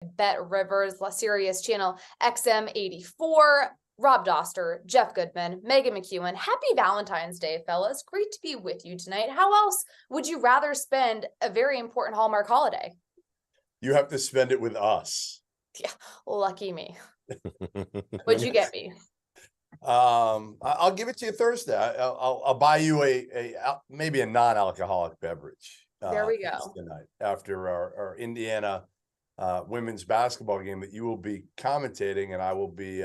Bet Rivers, La Sirius Channel XM84, Rob Dauster, Jeff Goodman, Meghan McKeown. Happy Valentine's Day, fellas. Great to be with you tonight. How else would you rather spend a very important Hallmark holiday? You have to spend it with us. Yeah, lucky me. What'd you get me? I'll give it to you Thursday. I'll buy you maybe a non-alcoholic beverage. There we go. Tonight after our Indiana women's basketball game that you will be commentating, and I will be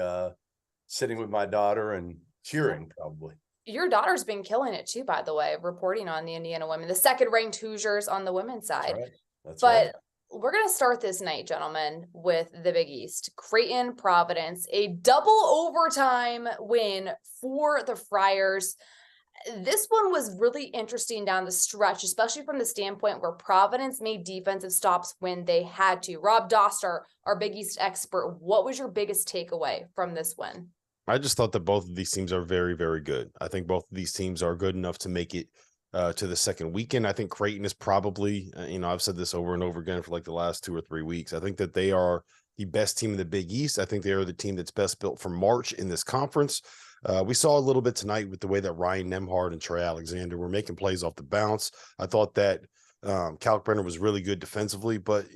sitting with my daughter and cheering probably. Your daughter's been killing it too, by the way, reporting on the Indiana women, the second-ranked Hoosiers on the women's side. That's right. We're going to start this night, gentlemen, with the Big East. Creighton, Providence, a double overtime win for the Friars. This one was really interesting down the stretch, especially from the standpoint where Providence made defensive stops when they had to. Rob Dauster, our Big East expert, what was your biggest takeaway from this win? I just thought that both of these teams are very, very good. I think both of these teams are good enough to make it to the second weekend. I think Creighton is probably, I've said this over and over again for like the last 2 or 3 weeks. I think that they are the best team in the Big East. I think they are the team that's best built for March in this conference. We saw a little bit tonight with the way that Ryan Nembhard and Trey Alexander were making plays off the bounce. I thought that Kalkbrenner was really good defensively, but,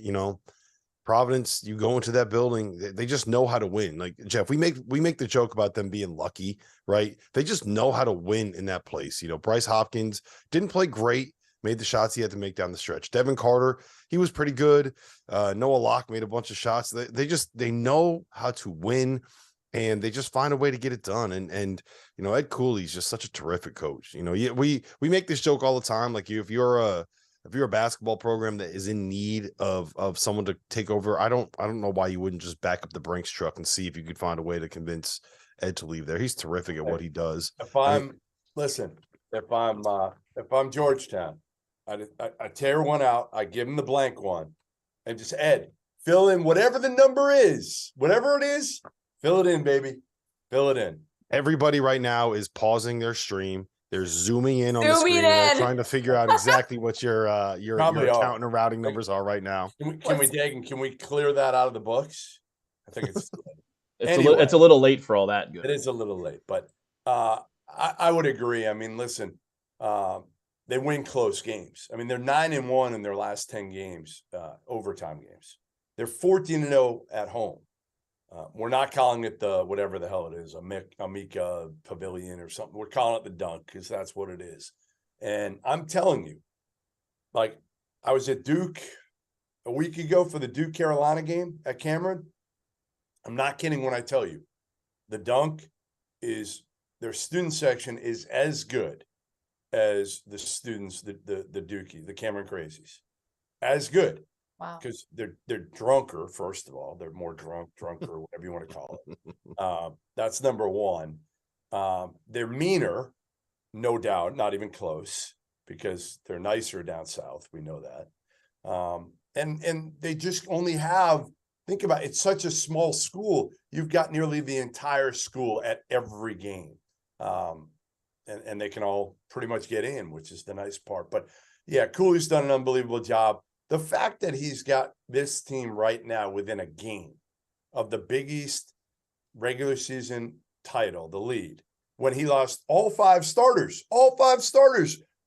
Providence, you go into that building, they just know how to win. Like, Jeff, we make the joke about them being lucky, right? They just know how to win in that place. Bryce Hopkins didn't play great, made the shots he had to make down the stretch. Devin Carter, he was pretty good. Noah Locke made a bunch of shots. They know how to win, and they just find a way to get it done. And Ed Cooley's just such a terrific coach. We make this joke all the time. Like, if you're a basketball program that is in need of someone to take over, I don't know why you wouldn't just back up the Brinks truck and see if you could find a way to convince Ed to leave there. He's terrific at what he does. If I'm Georgetown, I tear one out, I give him the blank one, and just Ed, fill in whatever the number is, whatever it is, fill it in, baby, fill it in. Everybody right now is pausing their stream. They're zooming in on the screen. They're trying to figure out exactly what your account and routing numbers are right now. Can we clear that out of the books? I think it's it's a little late for all that. It is a little late, but I would agree. I mean, listen, they win close games. I mean, they're 9-1 in their last 10 games, overtime games. They're 14-0 at home. We're not calling it the whatever the hell it is, Amica Pavilion or something. We're calling it the Dunk because that's what it is. And I'm telling you, like, I was at Duke a week ago for the Duke Carolina game at Cameron. I'm not kidding when I tell you, the Dunk their student section is as good as the students, the Dookie, the Cameron Crazies, as good. Wow. Because they're drunker, first of all. They're more drunker, whatever you want to call it. That's number one. They're meaner, no doubt, not even close, because they're nicer down south. We know that. And they just only have, think about it, it's such a small school. You've got nearly the entire school at every game. And they can all pretty much get in, which is the nice part. But yeah, Cooley's done an unbelievable job. The fact that he's got this team right now within a game of the Big East regular season title, the lead, when he lost all five starters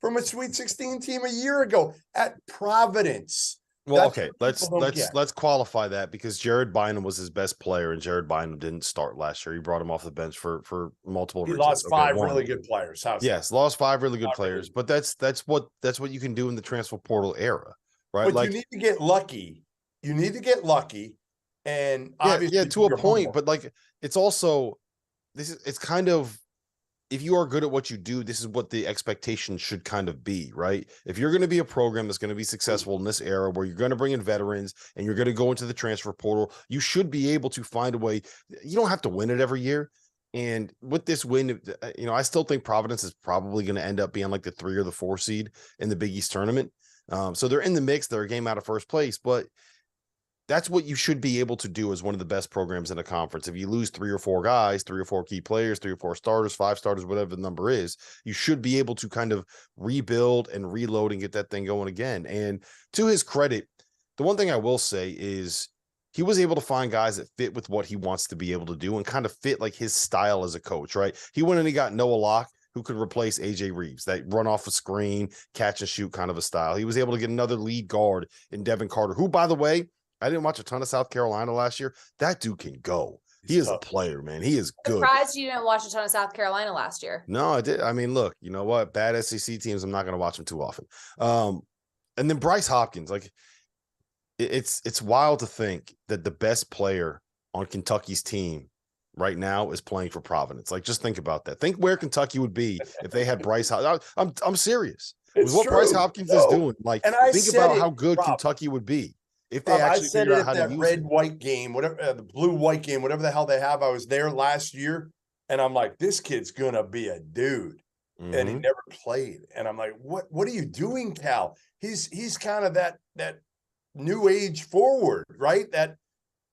from a Sweet 16 team a year ago at Providence. Well, okay, let's qualify that, because Jared Bynum was his best player, and Jared Bynum didn't start last year. He brought him off the bench for multiple reasons. He lost five really good players. Lost five really good players, but that's what you can do in the transfer portal era. Right, but you need to get lucky. And obviously, to a point. But like, it's also it's kind of, if you are good at what you do, this is what the expectation should kind of be, right? If you're going to be a program that's going to be successful in this era, where you're going to bring in veterans and you're going to go into the transfer portal, you should be able to find a way. You don't have to win it every year. And with this win, I still think Providence is probably going to end up being like the 3 or the 4 seed in the Big East tournament. So they're in the mix. They're a game out of first place, but that's what you should be able to do as one of the best programs in a conference. If you lose 3 or 4 guys, 3 or 4 key players, 3 or 4 starters, 5 starters, whatever the number is, you should be able to kind of rebuild and reload and get that thing going again. And to his credit, the one thing I will say is he was able to find guys that fit with what he wants to be able to do and kind of fit like his style as a coach, right? He went and he got Noah Locke, who could replace AJ Reeves, that run off a screen, catch and shoot kind of a style. He was able to get another lead guard in Devin Carter, who, by the way, I didn't watch a ton of South Carolina last year. That dude can go. He is a player, man. He is good. Surprised you didn't watch a ton of South Carolina last year. No, I did. I mean, look, you know what? Bad SEC teams, I'm not going to watch them too often. And then Bryce Hopkins, like, it's wild to think that the best player on Kentucky's team right now is playing for Providence. Like, just think about that. Think where Kentucky would be if they had Bryce. I'm serious. With what Bryce Hopkins is doing, like, think about how good Kentucky would be if they actually figured out how to use red-white game, whatever the blue-white game, whatever the hell they have. I was there last year, and I'm like, this kid's gonna be a dude, and he never played. And I'm like, what are you doing, Cal? He's kind of that new age forward, right? That,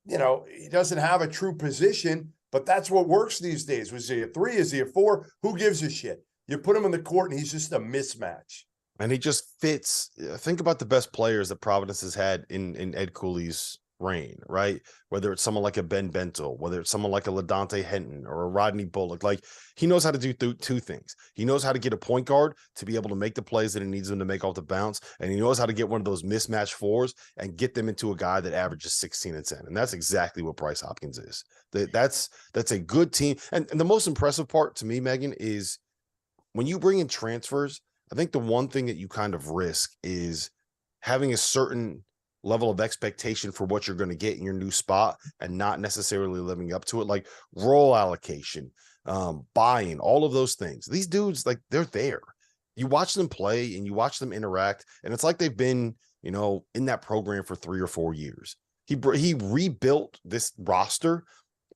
you know, he doesn't have a true position, but that's what works these days. Was he a 3? Is he a 4? Who gives a shit? You put him in the court and he's just a mismatch. And he just fits. Think about the best players that Providence has had in Ed Cooley's reign, right? Whether it's someone like a Ben Bentil, whether it's someone like a LaDontae Henton or a Rodney Bullock. Like, he knows how to do two things. He knows how to get a point guard to be able to make the plays that he needs them to make off the bounce. And he knows how to get one of those mismatch 4s and get them into a guy that averages 16 and 10. And that's exactly what Bryce Hopkins is. That's a good team. And the most impressive part to me, Megan, is when you bring in transfers, I think the one thing that you kind of risk is having a certain level of expectation for what you're going to get in your new spot and not necessarily living up to it, like role allocation, buying, all of those things. These dudes, like, they're there. You watch them play and you watch them interact, and it's like they've been, you know, in that program for 3 or 4 years. He rebuilt this roster,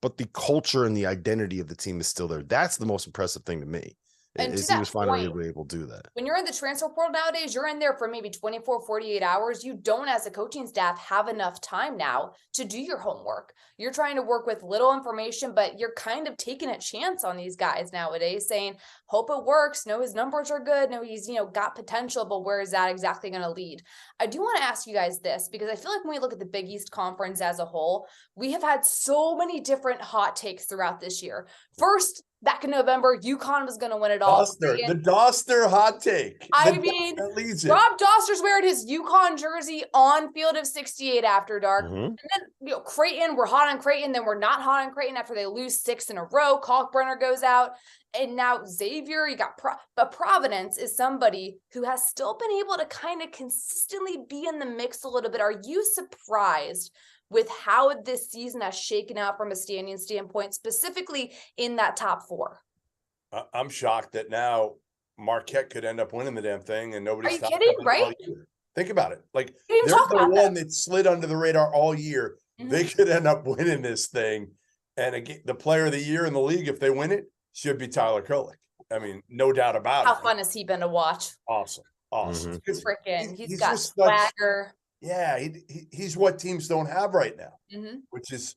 but the culture and the identity of the team is still there. That's the most impressive thing to me. And he was finally able to do that. When you're in the transfer portal nowadays, you're in there for maybe 24, 48 hours. You don't, as a coaching staff, have enough time now to do your homework. You're trying to work with little information, but you're kind of taking a chance on these guys nowadays, saying, hope it works. No, his numbers are good. No, he's, you know, got potential, but where is that exactly going to lead? I do want to ask you guys this, because I feel like when we look at the Big East Conference as a whole, we have had so many different hot takes throughout this year. First, back in November, UConn was going to win it all. The Dauster hot take. Rob Dauster's wearing his UConn jersey on Field of 68 after dark. And then, you know, Creighton, we're hot on Creighton, then we're not hot on Creighton after they lose 6 in a row. Kalkbrenner goes out. And now Xavier, you got but Providence is somebody who has still been able to kind of consistently be in the mix a little bit. Are you surprised with how this season has shaken out from a standing standpoint, specifically in that top 4? I'm shocked that now Marquette could end up winning the damn thing, and nobody's. Are you kidding? Right? Think about it. Like, they're the one that slid under the radar all year. They could end up winning this thing, and again, the player of the year in the league, if they win it, should be Tyler Kolek. I mean, no doubt about it. How fun has he been to watch? Awesome. Freaking, he's got swagger. Yeah, he's what teams don't have right now, which is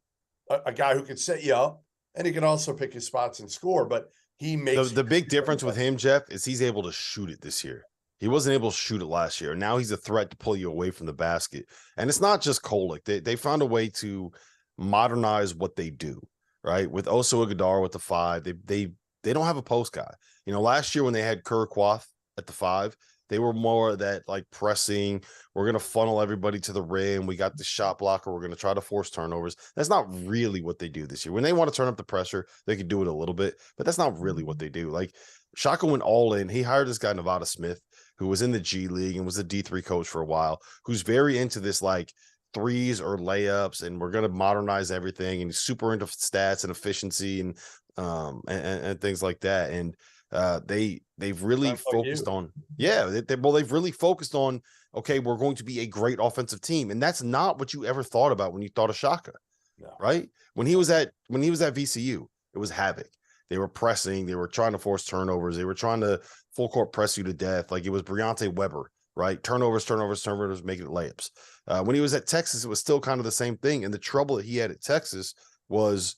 a guy who can set you up, and he can also pick his spots and score. But he makes the big difference with him, Jeff, is he's able to shoot it this year. He wasn't able to shoot it last year. Now he's a threat to pull you away from the basket. And it's not just Kolek. They found a way to modernize what they do, right? With Oso Iguodala with the 5, they don't have a post guy. You know, last year when they had Kurquath at the 5, they were more that, like, pressing. We're going to funnel everybody to the rim. We got the shot blocker. We're going to try to force turnovers. That's not really what they do this year. When they want to turn up the pressure, they can do it a little bit, but that's not really what they do. Like, Shaka went all in. He hired this guy, Nevada Smith, who was in the G League and was a D3 coach for a while, who's very into this, like, threes or layups, and we're going to modernize everything. And he's super into stats and efficiency and things like that. And they've really focused on, they've really focused on, okay, we're going to be a great offensive team. And that's not what you ever thought about when you thought of Shaka, right? When he was at VCU, it was havoc. They were pressing, they were trying to force turnovers, they were trying to full court press you to death. Like, it was Briante Weber, right? Turnovers, making it layups. When he was at Texas, it was still kind of the same thing. And the trouble that he had at Texas was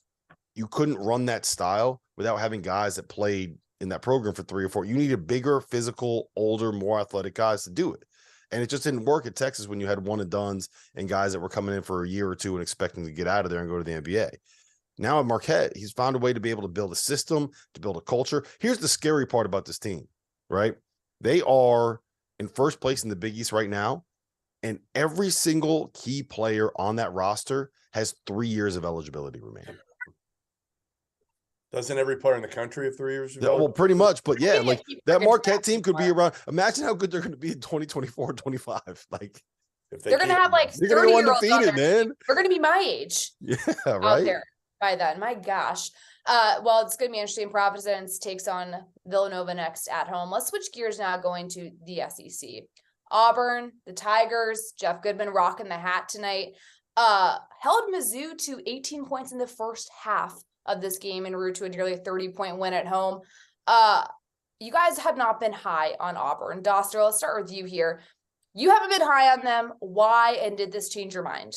you couldn't run that style without having guys that played in that program for 3 or 4. You needed bigger, physical, older, more athletic guys to do it. And it just didn't work at Texas when you had one and dones and guys that were coming in for a year or two and expecting to get out of there and go to the NBA. Now at Marquette, he's found a way to be able to build a system, to build a culture. Here's the scary part about this team, right? They are in first place in the Big East right now, and every single key player on that roster has 3 years of eligibility remaining. Doesn't every player in the country have 3 years? Well, pretty much, but yeah, like that Marquette team could be around. Imagine how good they're going to be in 2024 and 25. Like, if they're going to have like 30 year olds undefeated, man. They're going to be my age. Yeah, right. Out there by then. My gosh. Well, it's going to be interesting. Providence takes on Villanova next at home. Let's switch gears now, going to the SEC. Auburn, the Tigers, Jeff Goodman rocking the hat tonight. Held Mizzou to 18 points in the first half of this game en route to a nearly 30-point win at home. You guys have not been high on Auburn. Dauster, let's start with you here. You haven't been high on them. Why, and did this change your mind?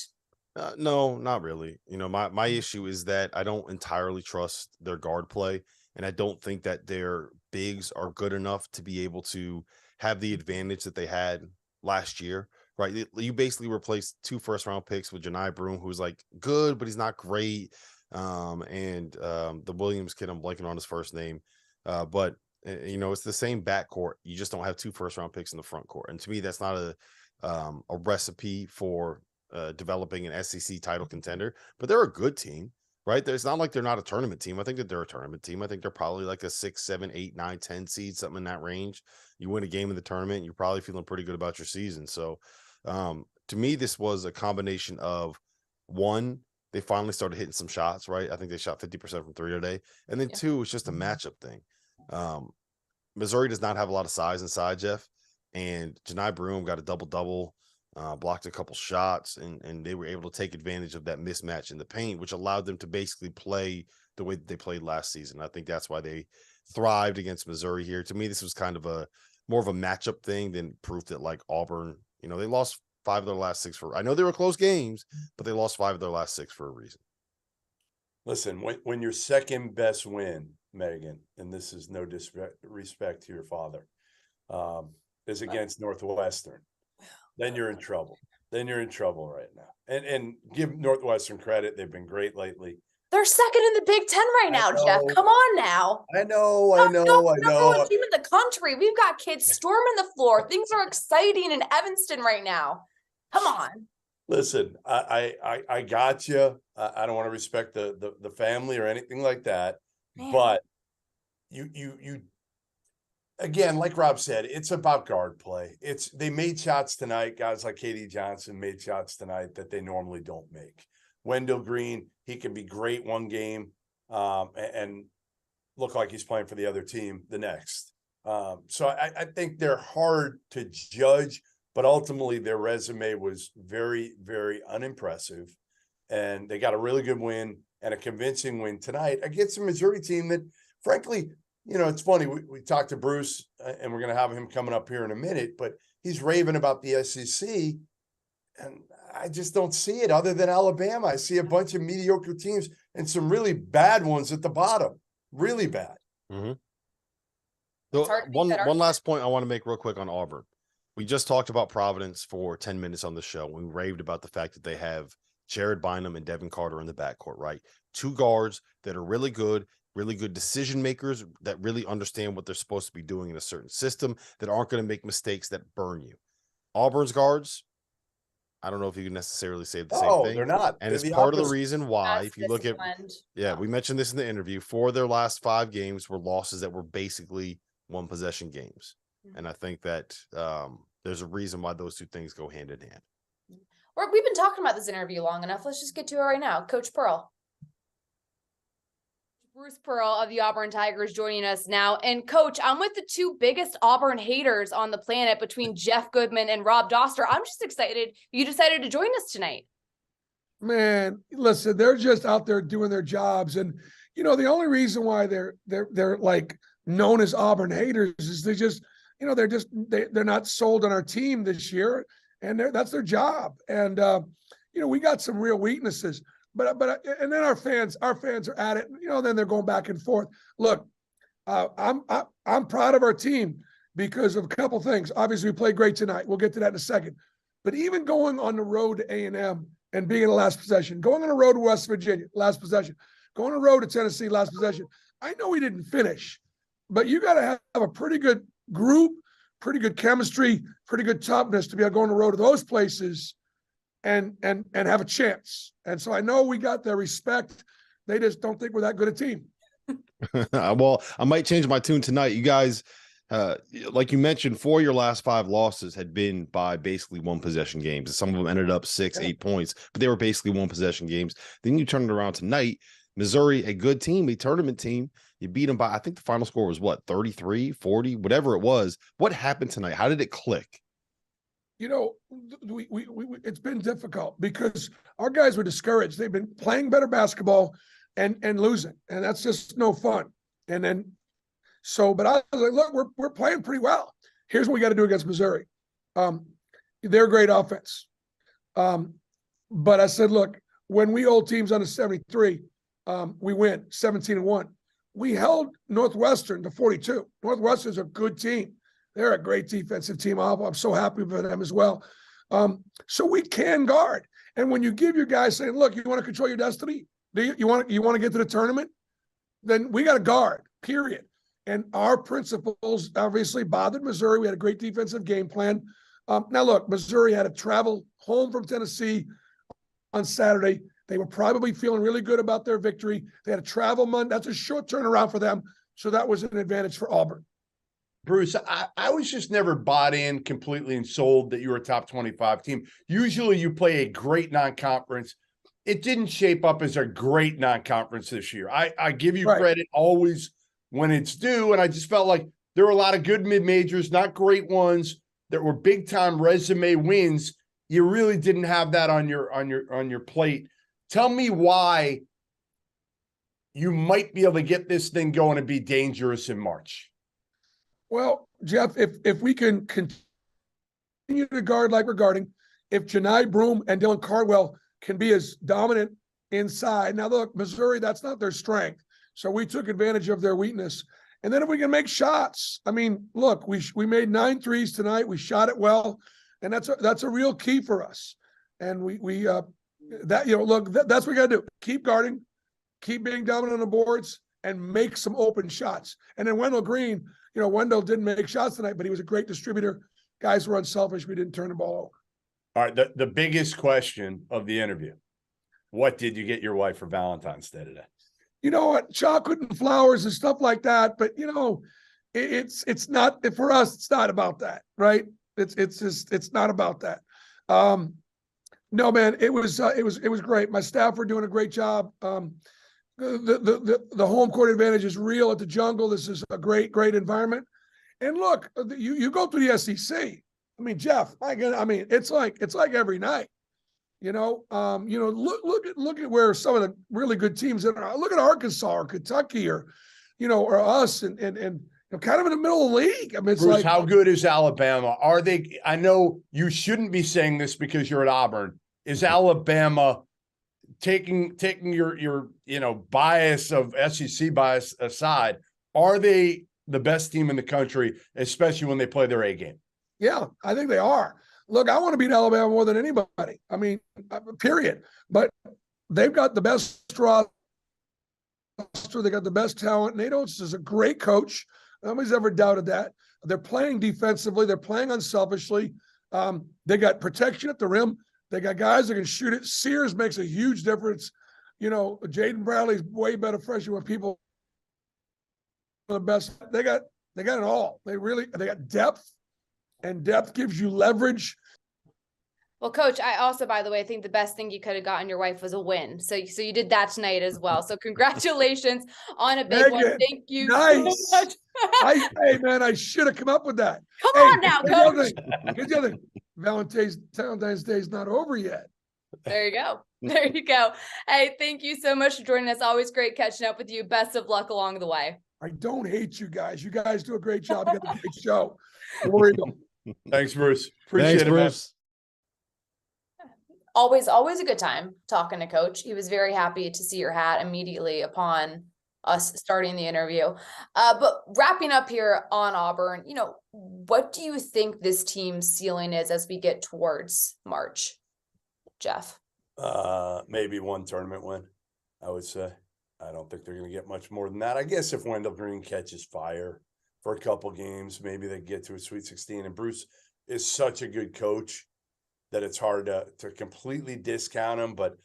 No, not really. You know, my issue is that I don't entirely trust their guard play, and I don't think that their bigs are good enough to be able to have the advantage that they had last year. Right? You basically replaced 2 first-round picks with Janai Broome, who's like good, but he's not great. And the Williams kid, I'm blanking on his first name, but you know, it's the same backcourt. You just don't have 2 first-round picks in the front court, and to me, that's not a recipe for developing an SEC title contender. But they're a good team, right? It's not like they're not a tournament team. I think that they're a tournament team. I think they're probably like a 6, 7, 8, 9, 10 seed, something in that range. You win a game in the tournament, you're probably feeling pretty good about your season. So, to me, this was a combination of, one, they finally started hitting some shots, right? I think they shot 50% from 3 today. And then 2, it's just a matchup thing. Missouri does not have a lot of size inside, Jeff. And Janai Broome got a double-double, blocked a couple shots, and they were able to take advantage of that mismatch in the paint, which allowed them to basically play the way that they played last season. I think that's why they thrived against Missouri here. To me, this was kind of more of a matchup thing than proof that, like, Auburn, you know, they lost 5 of their last 6 I know they were close games, but they lost 5 of their last 6 for a reason. Listen, when your second best win, Megan, and this is no disrespect to your father, is against Northwestern, then you're in trouble. Then you're in trouble right now. And give Northwestern credit. They've been great lately. They're second in the Big Ten right now, Jeff. Come on now. I know. Number one team in the country. We've got kids storming the floor. Things are exciting in Evanston right now. Come on. Listen, I got you. I don't want to respect the family or anything like that. Man. But you again, like Rob said, it's about guard play. They made shots tonight. Guys like KD Johnson made shots tonight that they normally don't make. Wendell Green, he can be great one game and look like he's playing for the other team the next. So I think they're hard to judge, but ultimately their resume was very, very unimpressive. And they got a really good win and a convincing win tonight against a Missouri team that, frankly, you know, it's funny. We talked to Bruce, and we're going to have him coming up here in a minute, but he's raving about the SEC, and I just don't see it other than Alabama. I see a bunch of mediocre teams and some really bad ones at the bottom, really bad. Mm-hmm. So one last point I want to make real quick on Auburn. We just talked about Providence for 10 minutes on the show. We raved about the fact that they have Jared Bynum and Devin Carter in the backcourt, right? 2 guards that are really good decision makers that really understand what they're supposed to be doing in a certain system, that aren't going to make mistakes that burn you. Auburn's guards, I don't know if you can necessarily say the same thing. They're not. And it's part of the reason why, if you look at, we mentioned this in the interview, 4 of their last 5 games were losses that were basically 1-possession games. Mm-hmm. And I think that there's a reason why those 2 things go hand in hand. We've been talking about this interview long enough. Let's just get to it right now. Coach Pearl. Bruce Pearl of the Auburn Tigers joining us now. And Coach, I'm with the 2 biggest Auburn haters on the planet between Jeff Goodman and Rob Dauster. I'm just excited you decided to join us tonight. Man, listen, they're just out there doing their jobs. And, you know, the only reason why they're like known as Auburn haters is they just, you know, they're not sold on our team this year, and that's their job. And, you know, we got some real weaknesses. But and then our fans are at it, you know, then they're going back and forth. Look, I'm proud of our team. because of a couple things. Obviously, we played great tonight. We'll get to that in a second. But even going on the road to A&M and being in the last possession, going on the road to West Virginia, last possession, going on the road to Tennessee, last possession. I know we didn't finish, but you got to have a pretty good group, pretty good chemistry, pretty good toughness to be able to go on the road to those places and have a chance. And so I know we got their respect. They just don't think we're that good a team. Well, I might change my tune tonight. You guys, like you mentioned, 4 of your last 5 losses had been by basically one possession games. Some of them ended up 6, 8 points, but they were basically one possession games. Then you turn it around tonight. Missouri, a good team, a tournament team. You beat them by, I think the final score was what, 33, 40, whatever it was. What happened tonight? How did it click? You know, we it's been difficult because our guys were discouraged. They've been playing better basketball and losing, and that's just no fun. And then, but I was like, look, we're playing pretty well. Here's what we got to do against Missouri. They're a great offense. But I said, look, when we hold teams under 73, we win 17-1. We held Northwestern to 42. Northwestern's a good team. They're a great defensive team. I'm so happy for them as well. So we can guard. And when you give your guys saying, look, you want to control your destiny? Do you want to get to the tournament? Then we got to guard, period. And our principles obviously bothered Missouri. We had a great defensive game plan. Now, look, Missouri had to travel home from Tennessee on Saturday. They were probably feeling really good about their victory. They had to travel Monday. That's a short turnaround for them. So that was an advantage for Auburn. Bruce, I was just never bought in completely and sold that you were a top 25 team. Usually you play a great non-conference. It didn't shape up as a great non-conference this year. I give you credit always when it's due, and I just felt like there were a lot of good mid-majors, not great ones, that were big-time resume wins. You really didn't have that on your plate. Tell me why you might be able to get this thing going and be dangerous in March. Well, Jeff, if we can continue to guard like we're guarding, if Janai Broome and Dylan Cardwell can be as dominant inside. Now, look, Missouri, that's not their strength. So we took advantage of their weakness. And then if we can make shots, I mean, look, we made 9 threes tonight. We shot it well. And that's a real key for us. And that's what we got to do. Keep guarding, keep being dominant on the boards, and make some open shots. And then Wendell Green, Wendell didn't make shots tonight, but he was a great distributor. Guys were unselfish. We didn't turn the ball over. All right. The biggest question of the interview. What did you get your wife for Valentine's Day today? You know what? Chocolate and flowers and stuff like that. But it's not, for us, it's not about that, right? It's not about that. No, man, it was great. My staff were doing a great job. The home court advantage is real at the Jungle. This is a great environment. And look, you go through the SEC. I mean, Jeff, it's like every night. Look at where some of the really good teams are. Look at Arkansas or Kentucky or us and kind of in the middle of the league. I mean, it's Bruce, how good is Alabama? Are they? I know you shouldn't be saying this because you're at Auburn. Is Alabama taking your bias of SEC bias aside? Are they the best team in the country, especially when they play their A game? Yeah, I think they are. Look, I want to beat Alabama more than anybody. I mean, period. But they've got the best roster. They got the best talent. Nate Oates is a great coach. Nobody's ever doubted that. They're playing defensively. They're playing unselfishly. They got protection at the rim. They got guys that can shoot it. Sears makes a huge difference. Jaden Bradley's way better freshman when people are the best. They got it all. They got depth. And depth gives you leverage. Well, Coach, I also, by the way, think the best thing you could have gotten your wife was a win. So you did that tonight as well. So congratulations on a big one. Thank you nice. so much. Hey, man, I should have come up with that. Come on now, Coach. Here's the other thing. Valentine's Day is not over yet. There you go. There you go. Hey, thank you so much for joining us. Always great catching up with you. Best of luck along the way. I don't hate you guys. You guys do a great job. You got a great show. War Eagle. Thanks, Bruce. Appreciate it, Bruce. Man. Always a good time talking to Coach. He was very happy to see your hat immediately upon us starting the interview. But wrapping up here on Auburn, what do you think this team's ceiling is as we get towards March, Jeff? Maybe one tournament win, I would say. I don't think they're going to get much more than that. I guess if Wendell Green catches fire for a couple games, maybe they get to a Sweet 16. And Bruce is such a good coach that it's hard to completely discount him. But,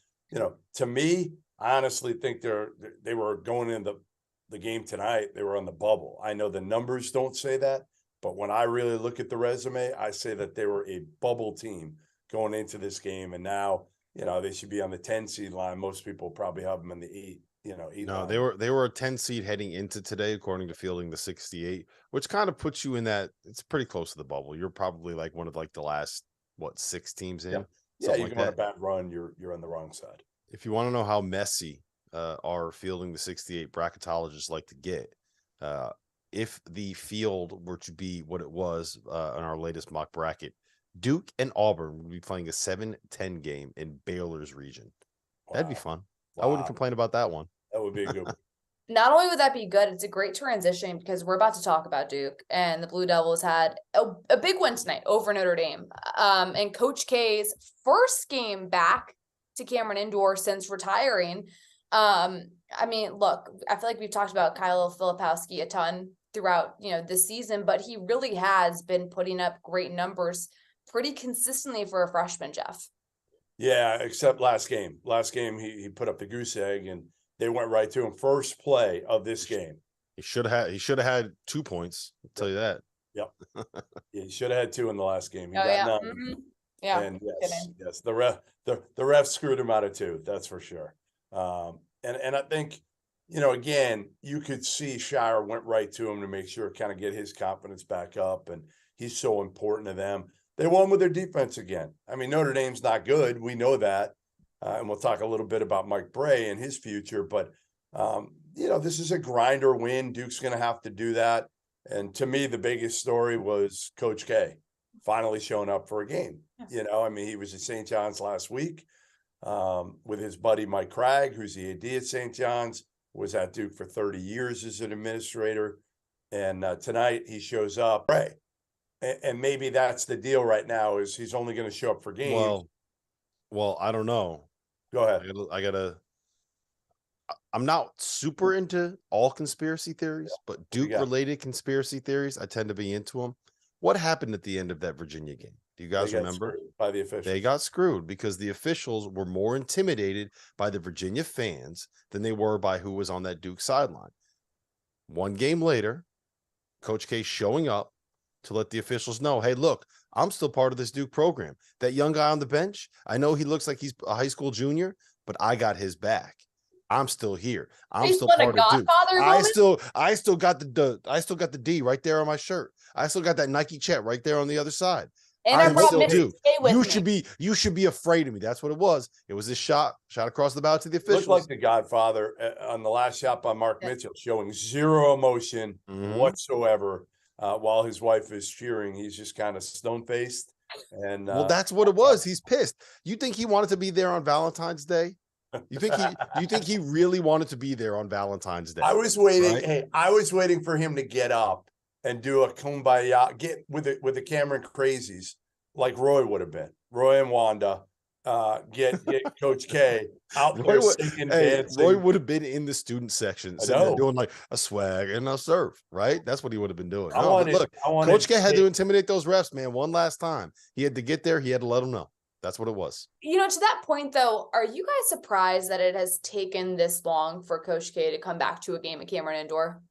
to me, I honestly think they were going in the game tonight. They were on the bubble. I know the numbers don't say that, but when I really look at the resume, I say that they were a bubble team going into this game. And now, they should be on the 10 seed line. Most people probably have them in the 8. No, they were a 10 seed heading into today, according to Fielding the 68, which kind of puts you in that it's pretty close to the bubble. You're probably like one of the last 6 teams in. Yeah, you go on a bad run, you're on the wrong side. If you want to know how messy our Fielding the 68 bracketologists like to get, if the field were to be what it was in our latest mock bracket, Duke and Auburn would be playing a 7-10 game in Baylor's region. Wow. That'd be fun. Wow. I wouldn't complain about that one. That would be a good one. Not only would that be good, it's a great transition because we're about to talk about Duke, and the Blue Devils had a big win tonight over Notre Dame. And Coach K's first game back to Cameron Indoor since retiring. Look, I feel like we've talked about Kyle Filipowski a ton throughout, this season, but he really has been putting up great numbers pretty consistently for a freshman, Jeff. Yeah, except last game. Last game, he put up the goose egg, and they went right to him. First play of this game. He should have had 2 points. I'll tell you that. Yep. Yeah, he should have had 2 in the last game. He got none. Mm-hmm. Yeah. And yes, the ref screwed him out of 2. That's for sure. And I think, again, you could see Heiar went right to him to make sure, kind of get his confidence back up, and he's so important to them. They won with their defense again. Notre Dame's not good. We know that. And we'll talk a little bit about Mike Brey and his future. But, this is a grinder win. Duke's going to have to do that. And to me, the biggest story was Coach K finally showing up for a game. He was at St. John's last week with his buddy Mike Cragg, who's the AD at St. John's, was at Duke for 30 years as an administrator. And tonight he shows up. Right. And maybe that's the deal right now, is he's only going to show up for games. Well, I don't know. Go ahead. I'm not super into all conspiracy theories, but Duke-related conspiracy theories, I tend to be into them. What happened at the end of that Virginia game? Do you guys remember? By the officials. They got screwed because the officials were more intimidated by the Virginia fans than they were by who was on that Duke sideline. One game later, Coach K showing up to let the officials know, hey, look, I'm still part of this Duke program. That young guy on the bench, I know he looks like he's a high school junior, but I got his back. I'm still here. I'm still part of Duke. I still got the D right there on my shirt. I still got that Nike chat right there on the other side. And I brought Duke. You should be afraid of me. That's what it was. It was this shot across the bow to the officials. Looked like the Godfather on the last shot by Mark Mitchell, showing zero emotion whatsoever. While his wife is cheering, he's just kind of stone-faced. And that's what it was. He's pissed. You think he wanted to be there on Valentine's Day? You think he really wanted to be there on Valentine's Day? I was waiting. Right? Hey, I was waiting for him to get up and do a kumbaya, get with the Cameron crazies like Roy would have been. Roy and Wanda. Get Coach K out there singing, dancing. Roy would have been in the student section, sitting there doing like a swag and a surf, right? That's what he would have been doing. Coach K had to intimidate those refs, man, one last time. He had to get there. He had to let them know. That's what it was. To that point, though, are you guys surprised that it has taken this long for Coach K to come back to a game at Cameron Indoor?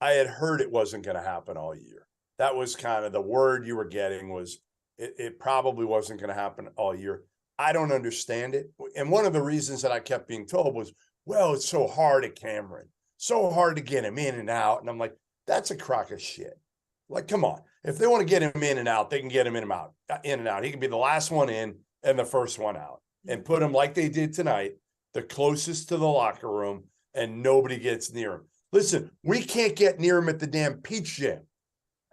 I had heard it wasn't going to happen all year. That was kind of the word you were getting, was it probably wasn't going to happen all year. I don't understand it. And one of the reasons that I kept being told was, well, it's so hard at Cameron, so hard to get him in and out. And I'm like, that's a crock of shit. Like, come on. If they want to get him in and out, they can get him in and out. He can be the last one in and the first one out, and put him like they did tonight, the closest to the locker room, and nobody gets near him. Listen, we can't get near him at the damn Peach Jam.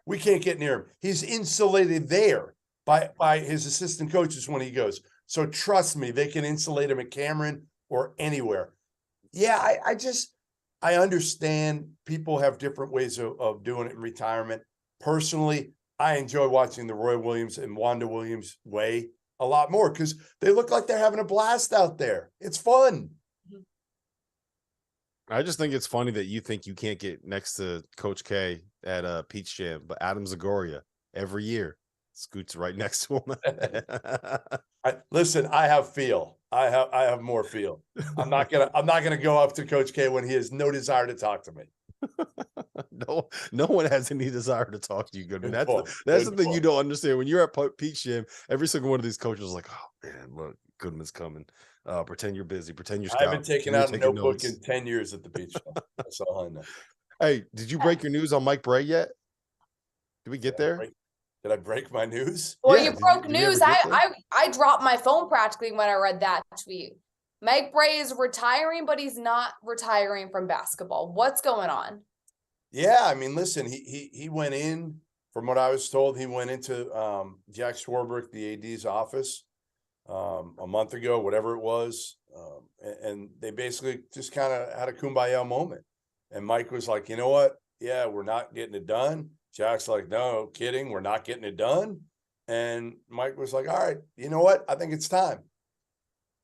We can't get near him. He's insulated there by his assistant coaches when he goes. So trust me, they can insulate him at Cameron or anywhere. Yeah, I understand people have different ways of doing it in retirement. Personally, I enjoy watching the Roy Williams and Wanda Williams way a lot more because they look like they're having a blast out there. It's fun. I just think it's funny that you think you can't get next to Coach K at Peach Jam, but Adam Zagoria every year scoots right next to him. Listen, I have feel. I have more feel. I'm not gonna go up to Coach K when he has no desire to talk to me. No one has any desire to talk to you, Goodman. Good That's the thing you don't understand. When you're at Peach Jam, every single one of these coaches is like, oh man, look, Goodman's coming. Pretend you're busy. Pretend you're. I haven't taken out a notebook in 10 years at the Peach Jam. That's all I know. Hey, did you break your news on Mike Brey yet? Did we get there? Did I break my news? Well, you broke news. I dropped my phone practically when I read that tweet. Mike Brey is retiring, but he's not retiring from basketball. What's going on? Yeah, I mean, listen, he went in, from what I was told, he went into Jack Swarbrick, the AD's office a month ago, whatever it was. And they basically just kind of had a kumbaya moment. And Mike was like, you know what? Yeah, we're not getting it done. Jack's like, no, kidding. We're not getting it done. And Mike was like, all right, you know what? I think it's time.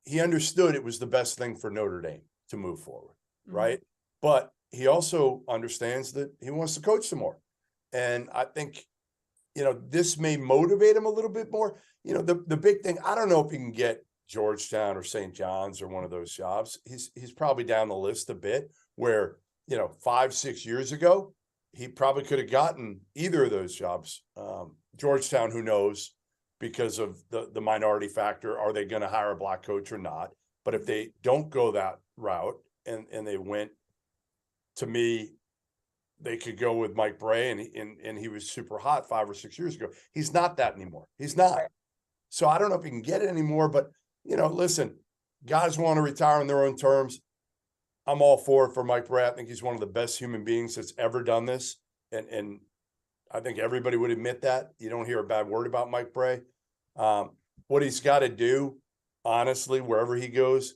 He understood it was the best thing for Notre Dame to move forward, right? But he also understands that he wants to coach some more. And I think, this may motivate him a little bit more. The big thing, I don't know if he can get Georgetown or St. John's or one of those jobs. He's probably down the list a bit where, 5-6 years ago, he probably could have gotten either of those jobs. Georgetown, who knows, because of the minority factor, are they going to hire a black coach or not? But if they don't go that route and they went, to me, they could go with Mike Brey, and he was super hot 5 or 6 years ago. He's not that anymore. He's not. So I don't know if he can get it anymore, but, listen, guys want to retire on their own terms. I'm all for it for Mike Brey. I think he's one of the best human beings that's ever done this. And I think everybody would admit that. You don't hear a bad word about Mike Brey. What he's got to do, honestly, wherever he goes,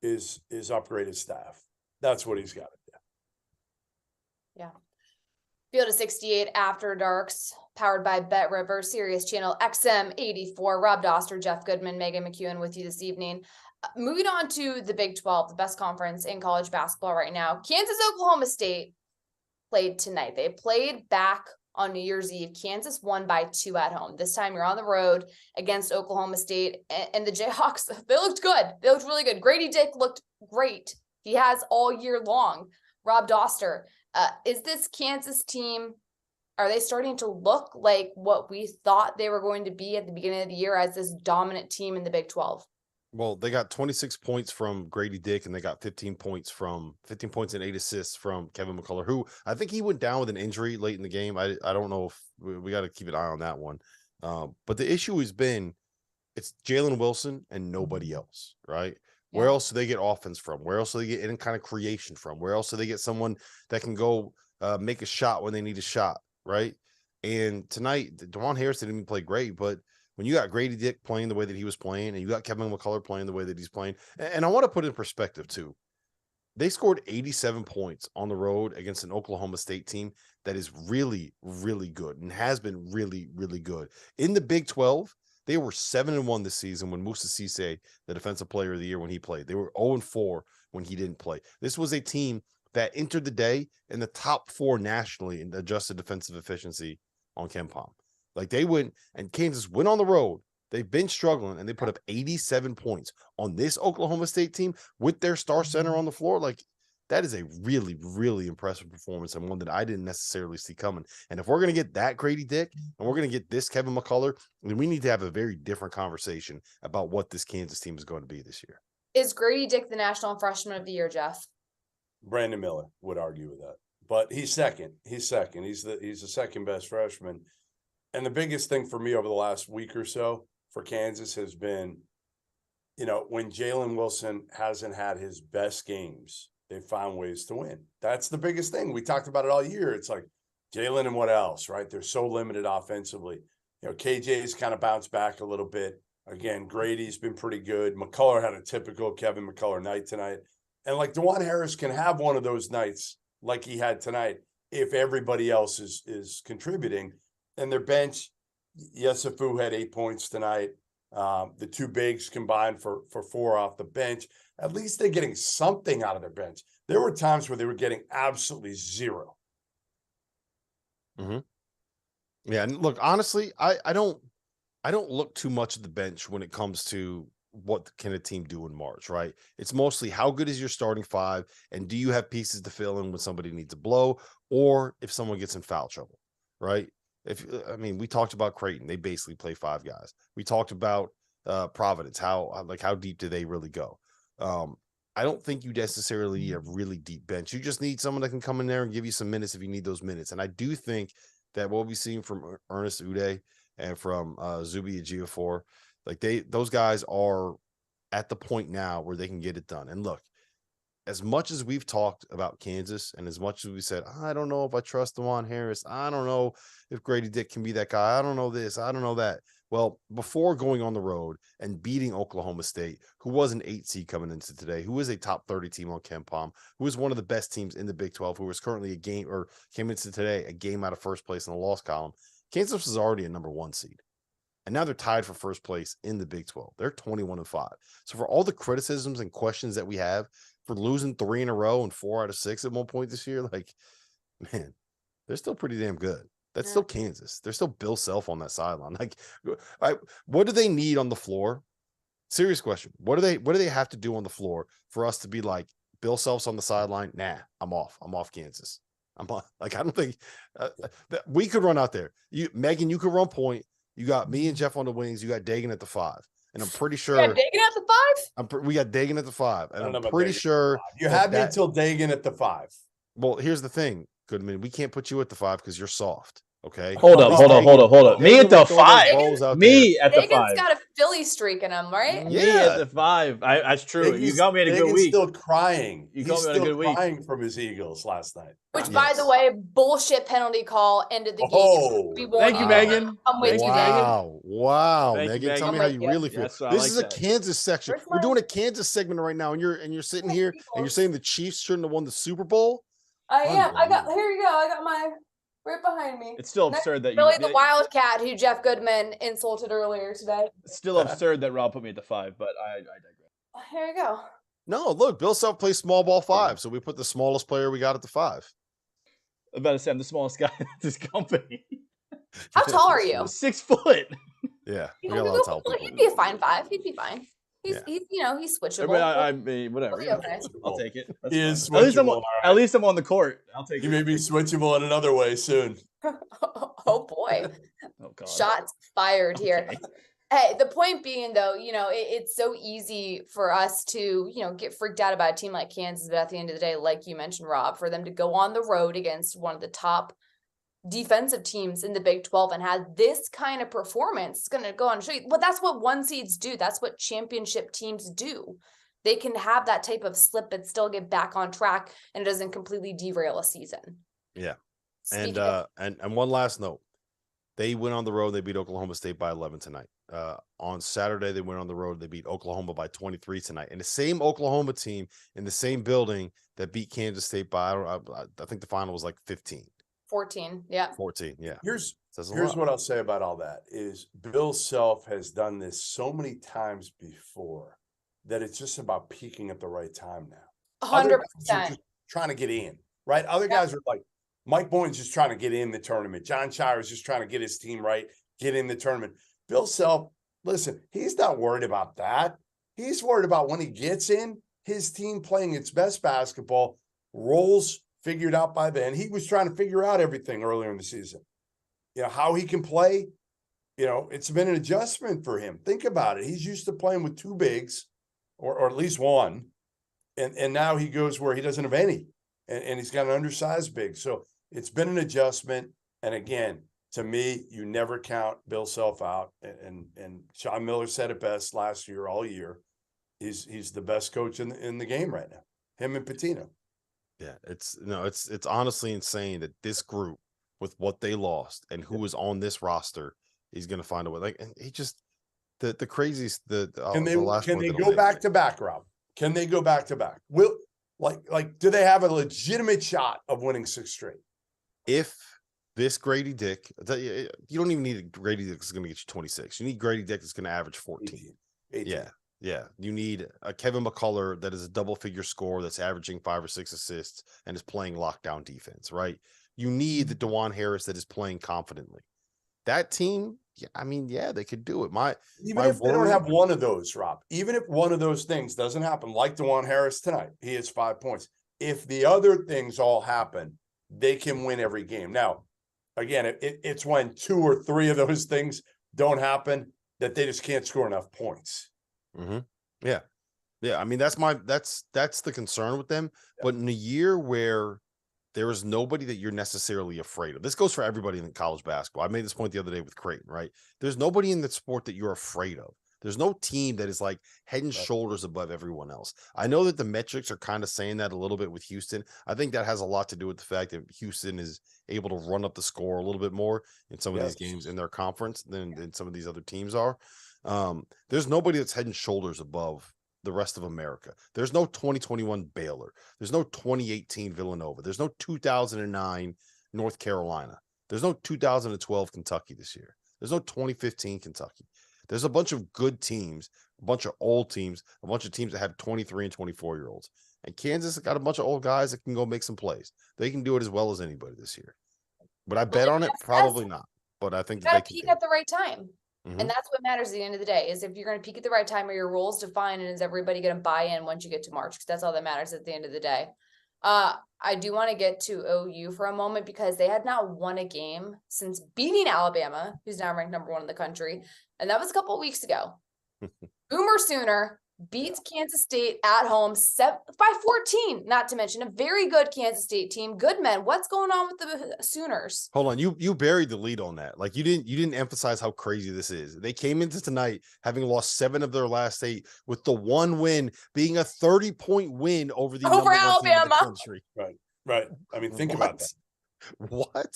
is upgrade his staff. That's what he's got to do. Yeah. Field of 68 After Darks, powered by Bet River, Sirius Channel XM 84. Rob Dauster, Jeff Goodman, Meghan McKeown with you this evening. Moving on to the Big 12, the best conference in college basketball right now. Kansas, Oklahoma State played tonight. They played back on New Year's Eve. Kansas won by 2 at home. This time you're on the road against Oklahoma State, and the Jayhawks, they looked good. They looked really good. Grady Dick looked great. He has all year long. Rob Dauster, is this Kansas team, are they starting to look like what we thought they were going to be at the beginning of the year as this dominant team in the Big 12? Well, they got 26 points from Grady Dick, and they got 15 points and 8 assists from Kevin McCullough, who I think he went down with an injury late in the game. I don't know if we got to keep an eye on that one. But the issue has been it's Jalen Wilson and nobody else, right? Yeah. Where else do they get offense from? Where else do they get any kind of creation from? Where else do they get someone that can go make a shot when they need a shot, right? And tonight, DeJuan Harris didn't even play great, but when you got Grady Dick playing the way that he was playing, and you got Kevin McCullough playing the way that he's playing, and I want to put in perspective too, they scored 87 points on the road against an Oklahoma State team that is really, really good and has been really, really good. In the Big 12, they were 7-1 this season when Moussa Cisse, the defensive player of the year, when he played. They were 0-4 when he didn't play. This was a team that entered the day in the top 4 nationally in adjusted defensive efficiency on KenPom. Like they went, and Kansas went on the road. They've been struggling, and they put up 87 points on this Oklahoma State team with their star center on the floor. Like that is a really, really impressive performance, and one that I didn't necessarily see coming. And if we're going to get that Grady Dick and we're going to get this Kevin McCullough, then we need to have a very different conversation about what this Kansas team is going to be this year. Is Grady Dick the National Freshman of the Year, Jeff? Brandon Miller would argue with that, but he's second. He's the second best freshman. And the biggest thing for me over the last week or so for Kansas has been, when Jalen Wilson hasn't had his best games, they've found ways to win. That's the biggest thing. We talked about it all year. It's like Jalen and what else, right? They're so limited offensively. KJ's kind of bounced back a little bit. Again, Grady's been pretty good. McCullough had a typical Kevin McCullough night tonight. And like DeJuan Harris can have one of those nights like he had tonight if everybody else is contributing. And their bench, Yesufu had 8 points tonight. The two bigs combined for 4 off the bench. At least they're getting something out of their bench. There were times where they were getting absolutely zero. Mm-hmm. Yeah, and look, honestly, I don't look too much at the bench when it comes to what can a team do in March, right? It's mostly how good is your starting 5, and do you have pieces to fill in when somebody needs a blow, or if someone gets in foul trouble, right? We talked about Creighton, they basically play 5 guys. We talked about Providence, how deep do they really go? I don't think you necessarily need a really deep bench. You just need someone that can come in there and give you some minutes if you need those minutes. And I do think that what we've seen from Ernest Uday and from Zuby Ejiofor, like those guys are at the point now where they can get it done. And look, as much as we've talked about Kansas and as much as we said, I don't know if I trust DeJuan Harris, I don't know if Grady Dick can be that guy, I don't know this, I don't know that. Well, before going on the road and beating Oklahoma State, who was an 8 seed coming into today, who is a top 30 team on KenPom, who is one of the best teams in the Big 12, who is currently came into today a game out of first place in the loss column. Kansas was already a number 1 seed. And now they're tied for first place in the Big 12. They're 21-5. So for all the criticisms and questions that we have for losing 3 in a row and 4 out of 6 at one point this year, like, man, they're still pretty damn good. That's still Kansas. There's still Bill Self on that sideline. Like, what do they need on the floor? Serious question. What do they have to do on the floor for us to be like, Bill Self's on the sideline? Nah, I'm off Kansas. I'm off. Like, I don't think that we could run out there. Megan, you could run point. You got me and Jeff on the wings. You got Dagan at the 5. And I'm pretty sure. Yeah, Dagan at the 5? We got Dagan at the 5. And I'm pretty sure. You had me until Dagan at the 5. Well, here's the thing, Goodman. We can't put you at the 5 because you're soft. Okay. Hold up. Me at the 5. Me at the 5. Dagan's got a Philly streak in him, right? Me at the 5. That's true. You got me at a good week. Still crying. You got me at a good week. Crying from his Eagles last night. Which, by the way, bullshit penalty call ended the game. Thank you, Megan. I'm with you, Megan. Wow, Megan. Tell me how you really feel. Yes, this is a Kansas section. We're doing a Kansas segment right now, and you're sitting here and you're saying the Chiefs shouldn't have won the Super Bowl. I am. Here you go. I got my right behind me. It's still absurd that Billy the Wildcat, who Jeff Goodman insulted earlier today. It's still absurd that Rob put me at the 5, but I digress. Here you go. No, look, Bill Self plays small ball 5, so we put the smallest player we got at the 5. I'm about to say I'm the smallest guy in this company. How tall are you? 6 foot. Yeah, we got a lot of tall people. He'd be a fine 5. He'd be fine. He's he's switchable. I mean, whatever. Okay. I'll take it. He is switchable. At least I'm on the court. I'll take it. He may be switchable in another way soon. Oh boy. Oh God. Shots fired here. Okay. Hey, the point being, though, it's so easy for us to, get freaked out about a team like Kansas. But at the end of the day, like you mentioned, Rob, for them to go on the road against one of the top defensive teams in the Big 12 and have this kind of performance, it's going to go on to show you. Well, that's what 1 seeds do. That's what championship teams do. They can have that type of slip and still get back on track, and it doesn't completely derail a season. Yeah. And one last note. They went on the road. They beat Oklahoma State by 11 tonight. On Saturday, they went on the road. They beat Oklahoma by 23 tonight. And the same Oklahoma team in the same building that beat Kansas State by, I think the final was like 15. 14, yeah. 14, yeah. Here's what I'll say about all that is Bill Self has done this so many times before that it's just about peaking at the right time now. 100%. Just trying to get in, right? Other guys are like, Mike Boyn's just trying to get in the tournament. John Shire's just trying to get his team right, get in the tournament. Bill Self, listen, he's not worried about that. He's worried about when he gets in, his team playing its best basketball, roles figured out by then. He was trying to figure out everything earlier in the season. How he can play, it's been an adjustment for him. Think about it. He's used to playing with 2 bigs or at least 1. And now he goes where he doesn't have any. And he's got an undersized big. So it's been an adjustment. And again, to me, you never count Bill Self out. And Sean Miller said it best last year, all year. He's the best coach in the game right now. Him and Pitino. Yeah, it's honestly insane that this group, with what they lost and who is on this roster, he's going to find a way. Like, and he just the craziest. Can they go back to back, Rob? Can they go back to back? Like, do they have a legitimate shot of winning 6 straight? If this Grady Dick, you don't even need a Grady Dick that's going to get you 26. You need Grady Dick that's going to average 14. 18. Yeah. Yeah. You need a Kevin McCullough that is a double-figure scorer that's averaging 5 or 6 assists and is playing lockdown defense, right? You need the DeJuan Harris that is playing confidently. That team, they could do it. Even if they don't have one of those, Rob, even if one of those things doesn't happen, like DeJuan Harris tonight, he has 5 points. If the other things all happen, they can win every game. Now, again, it's when 2 or 3 of those things don't happen that they just can't score enough points. Mm-hmm. Yeah. Yeah. I mean, that's the concern with them. Yeah. But in a year where there is nobody that you're necessarily afraid of, this goes for everybody in college basketball. I made this point the other day with Creighton, right? There's nobody in the sport that you're afraid of. There's no team that is like head and shoulders above everyone else. I know that the metrics are kind of saying that a little bit with Houston. I think that has a lot to do with the fact that Houston is able to run up the score a little bit more in some of these games in their conference than some of these other teams are. There's nobody that's head and shoulders above the rest of America. There's no 2021 Baylor. There's no 2018 Villanova. There's no 2009 North Carolina. There's no 2012 Kentucky this year. There's no 2015 Kentucky. There's a bunch of good teams, a bunch of old teams, a bunch of teams that have 23 and 24-year-olds. And Kansas has got a bunch of old guys that can go make some plays. They can do it as well as anybody this year. Would I bet on it? Probably not. But I think you got to peak at the right time. Mm-hmm. And that's what matters at the end of the day, is if you're going to peak at the right time, are your roles defined, and is everybody going to buy in once you get to March? Because that's all that matters at the end of the day. I do want to get to OU for a moment, because they had not won a game since beating Alabama, who's now ranked #1 in the country. And that was a couple of weeks ago. Boomer Sooner beats Kansas State at home by 14, not to mention a very good Kansas State team. Goodman, what's going on with the Sooners? Hold on, you buried the lead on that. Like you didn't emphasize how crazy this is. They came into tonight having lost 7 of their last 8, with the one win being a 30-point win over Alabama. Right. I mean, think about that. What?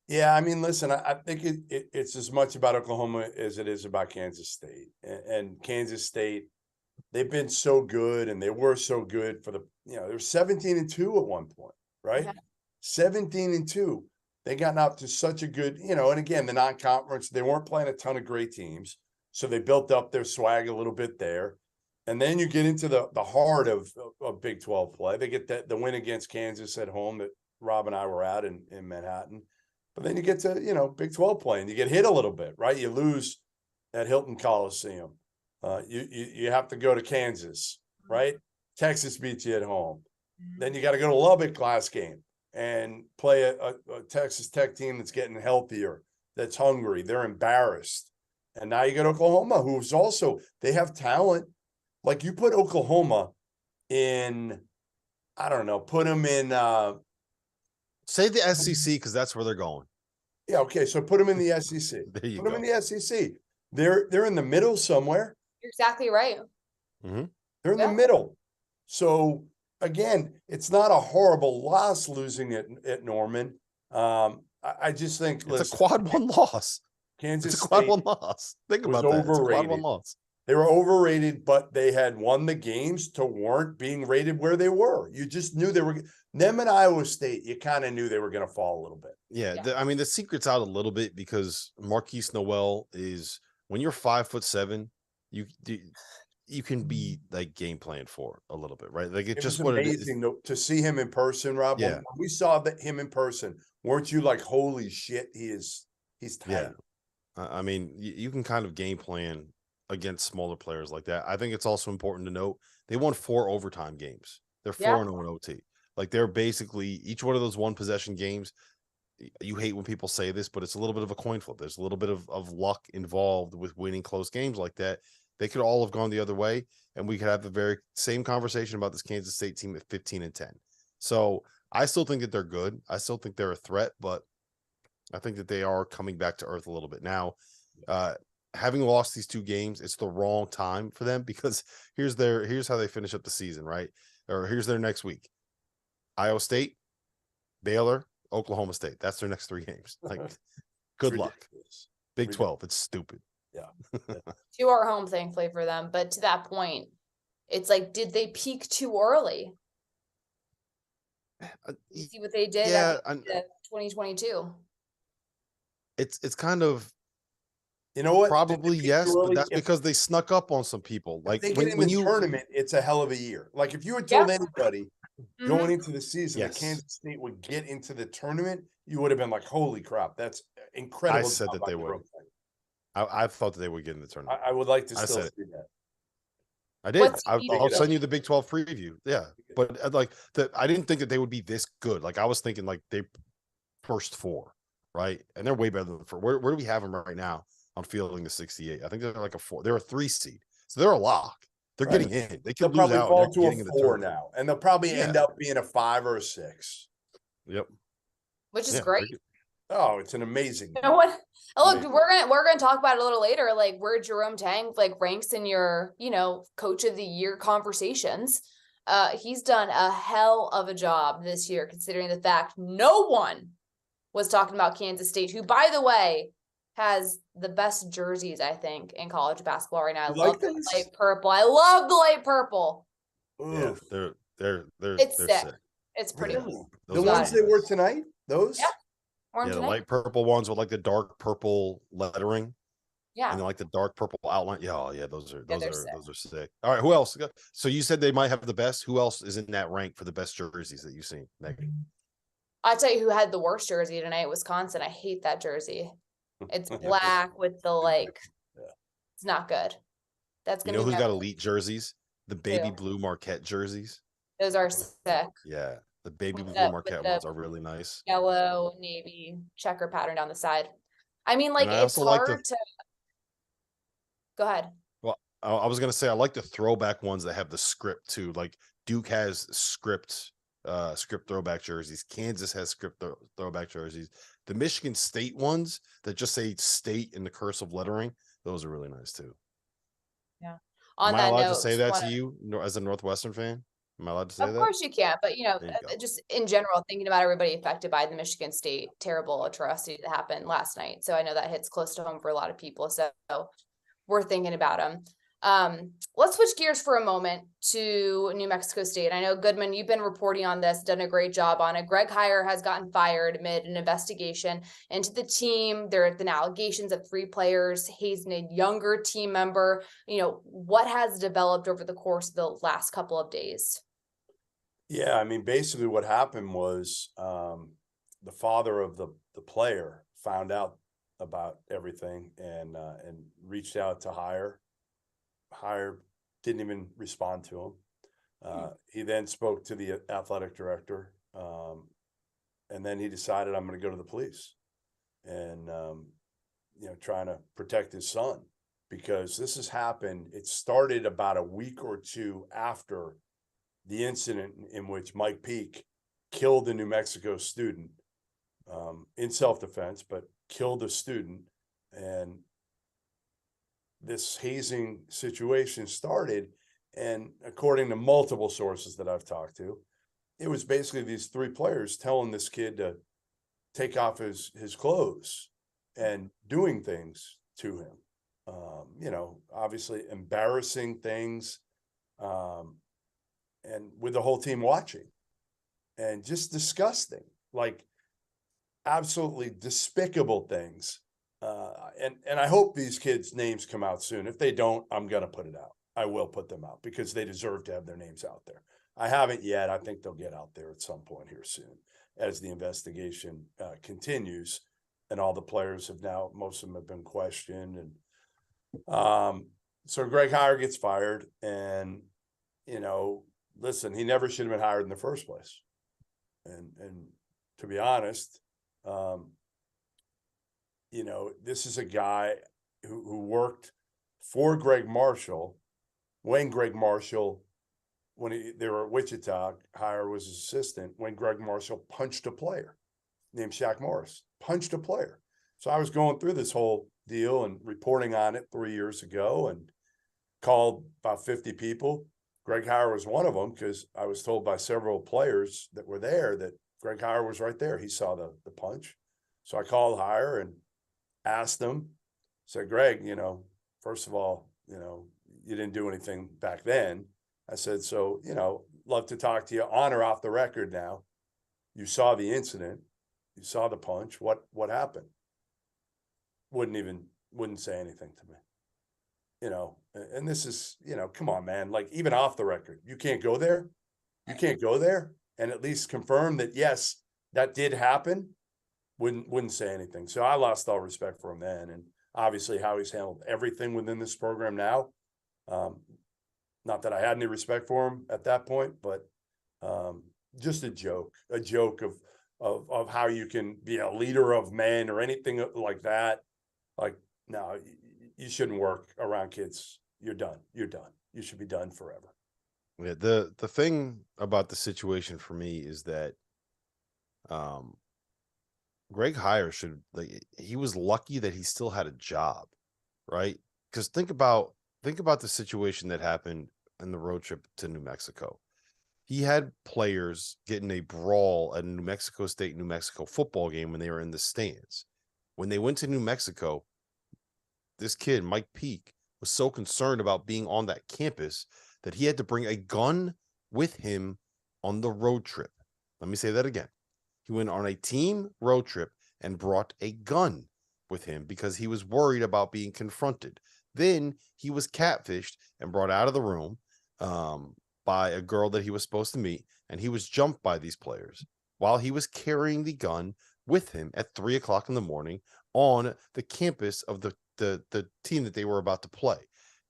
Yeah, I mean, listen, I think it's as much about Oklahoma as it is about Kansas State. And Kansas State, they've been so good, and they were so good for they were 17-2 at one point, right? 17-2. They got out to such a good, and again, the non-conference, they weren't playing a ton of great teams. So they built up their swag a little bit there. And then you get into the heart of Big 12 play. They get the win against Kansas at home that Rob and I were at in Manhattan. But then you get to, Big 12 play, and you get hit a little bit, right? You lose at Hilton Coliseum. You have to go to Kansas, right? Texas beats you at home. Then you got to go to Lubbock last game and play a Texas Tech team that's getting healthier, that's hungry. They're embarrassed. And now you go to Oklahoma, who's also, they have talent. Like, you put Oklahoma in, I don't know, put them in. Say the SEC, because that's where they're going. Yeah, okay. So put them in the SEC. There you put go. them in the SEC. They're in the middle somewhere. You're exactly right. Mm-hmm. They're in the middle. So again, it's not a horrible loss losing at Norman. I just think it's a quad 1 loss. Kansas it's a quad State 1 loss. Think about that. Overrated. It's a quad 1 loss. They were overrated, but they had won the games to warrant being rated where they were. You just knew they were. Them and Iowa State, you kind of knew they were going to fall a little bit. Yeah. The secret's out a little bit, because Marquise Noel is, when you're 5'7", you can be like game plan for a little bit, right? Like, it's just what amazing it is. To see him in person, Rob. Yeah. When we saw him in person, weren't you like, holy shit, he's tight. Yeah. I mean, you can kind of game plan against smaller players like that. I think it's also important to note they won 4 overtime games. They're 4-0 in OT. Like, they're basically, each one of those 1 possession games, you hate when people say this, but it's a little bit of a coin flip. There's a little bit of luck involved with winning close games like that. They could all have gone the other way, and we could have the very same conversation about this Kansas State team at 15-10. So I still think that they're good. I still think they're a threat, but I think that they are coming back to earth a little bit now. Having lost these 2 games, it's the wrong time for them, because here's how they finish up the season, right? Or here's their next week: Iowa State, Baylor, Oklahoma State. That's their next 3 games. Like, good luck. Big 12. It's stupid. Yeah. 2 are home, thankfully for them. But to that point, it's like, did they peak too early? You see what they did Yeah, at the 2022. it's kind of You know what? probably yes, but that's If because they snuck up on some people. Like they get in when the you tournament, it's a hell of a year. Like if you had told Yeah. anybody going into the season that Yes. Kansas State would get into the tournament, you would have been like, "Holy crap, that's incredible!" I said job that by they the would. Brooklyn. I thought that they would get in the tournament. I would like to I still said it. see that. I did. What's I'll send you the Big 12 preview. Yeah, but like I didn't think that they would be this good. Like I was thinking like they first four, right? And they're way better than four. Where do we have them right now? I'm fielding the 68. I think they're like a 4. They're a 3 seed, so they're a lock. They're Right. getting in. They They'll could lose probably out. fall And to they're a getting in the 4 tournament now, and they'll probably Yeah. end up being a 5 or a 6. Yep. which is Yeah, great. Oh, it's an amazing. You know what? Oh, look, Amazing. we're gonna talk about it a little later, like where Jerome Tang like ranks in your, coach of the year conversations. He's done a hell of a job this year, considering the fact no one was talking about Kansas State, who, by the way, has the best jerseys, I think, in college basketball right now. I You love like the those? light purple. I love the light purple. Yeah, Oof. they're It's they're sick. sick. It's pretty Really? cool. The Those are ones they wore tonight? Those? Yeah. Wear 'em Yeah, the tonight. light purple ones with like the dark purple lettering. Yeah. And then like the dark purple outline. Yeah, oh, yeah, those they're sick. are sick. All right, who else? So you said they might have the best. Who else is in that rank for the best jerseys that you've seen, Megan? I'll tell you who had the worst jersey tonight, Wisconsin. I hate that jersey. It's black with the it's not good. That's You gonna know be who's my got elite jerseys? The baby Who? blue Marquette jerseys. Those are sick. Yeah, the baby With blue the- Marquette with the- ones are really nice. Yellow, navy, checker pattern down the side. I mean, like And I it's also like hard to go ahead. Well, I was gonna say I like the throwback ones that have the script too. Like Duke has script throwback jerseys. Kansas has script throwback jerseys. The Michigan State ones that just say state in the cursive lettering, those are really nice too. On Am I that allowed note, to say just that wanna- to you as a Northwestern fan? Am I allowed to say Of that? course you can, but There you go. just in general, thinking about everybody affected by the Michigan State terrible atrocity that happened last night. So I know that hits close to home for a lot of people. So we're thinking about them. Let's switch gears for a moment to New Mexico State. I know, Goodman, you've been reporting on this, done a great job on it. Greg Heiar has gotten fired amid an investigation into the team. There have been allegations of 3 players hazing a younger team member. What has developed over the course of the last couple of days? Yeah, I mean, basically what happened was the father of the player found out about everything and reached out to Heiar. Heiar didn't even respond to him. He then spoke to the athletic director, and then he decided, I'm going to go to the police and trying to protect his son, because this has happened. It started about a week or 2 after the incident in which Mike Peake killed a New Mexico student in self-defense, but killed a student. And this hazing situation started. And according to multiple sources that I've talked to, it was basically these 3 players telling this kid to take off his clothes and doing things to him. Obviously embarrassing things. And with the whole team watching, and just disgusting, like absolutely despicable things. And I hope these kids' names come out soon. If they don't, I'm going to put it out. I will put them out because they deserve to have their names out there. I haven't yet. I think they'll get out there at some point here soon as the investigation continues. And all the players have now, most of them have been questioned. And so Greg Heiar gets fired, and, listen, he never should have been hired in the first place. And to be honest, this is a guy who worked for Greg Marshall when they were at Wichita. Heiar was his assistant when Greg Marshall punched a player named Shaq Morris, punched a player. So I was going through this whole deal and reporting on it 3 years ago, and called about 50 people. Greg Heiar was one of them, because I was told by several players that were there that Greg Heiar was right there. He saw the punch. So I called Heiar and asked him, said, Greg, first of all, you didn't do anything back then. I said, so, love to talk to you on or off the record now. You saw the incident. You saw the punch. What happened? Wouldn't say anything to me. You know, and this is, you know, come on, man. Like, even off the record, you can't go there. You can't go there and at least confirm that, yes, that did happen. Wouldn't say anything. So I lost all respect for him then. And obviously how he's handled everything within this program now. Not that I had any respect for him at that point, but just a joke of how you can be a leader of men or anything like that. Like, no, you shouldn't work around kids. You're done. You're done. You should be done forever. Yeah, the thing about the situation for me is that Greg Heiar should, like, he was lucky that he still had a job, right? Because think about the situation that happened in the road trip to New Mexico. He had players getting a brawl at a New Mexico State, New Mexico football game when they were in the stands. When they went to New Mexico, this kid, Mike Peake, was so concerned about being on that campus that he had to bring a gun with him on the road trip. Let me say that again. He went on a team road trip and brought a gun with him because he was worried about being confronted. Then he was catfished and brought out of the room by a girl that he was supposed to meet, and he was jumped by these players while he was carrying the gun with him at 3 o'clock in the morning on the campus of the team that they were about to play.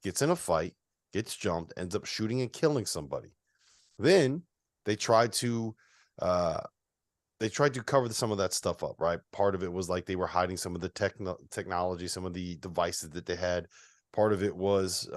Gets in a fight, gets jumped, ends up shooting and killing somebody. Then they tried to cover some of that stuff up, right? Part of it was like they were hiding some of the technology, some of the devices that they had. Part of it was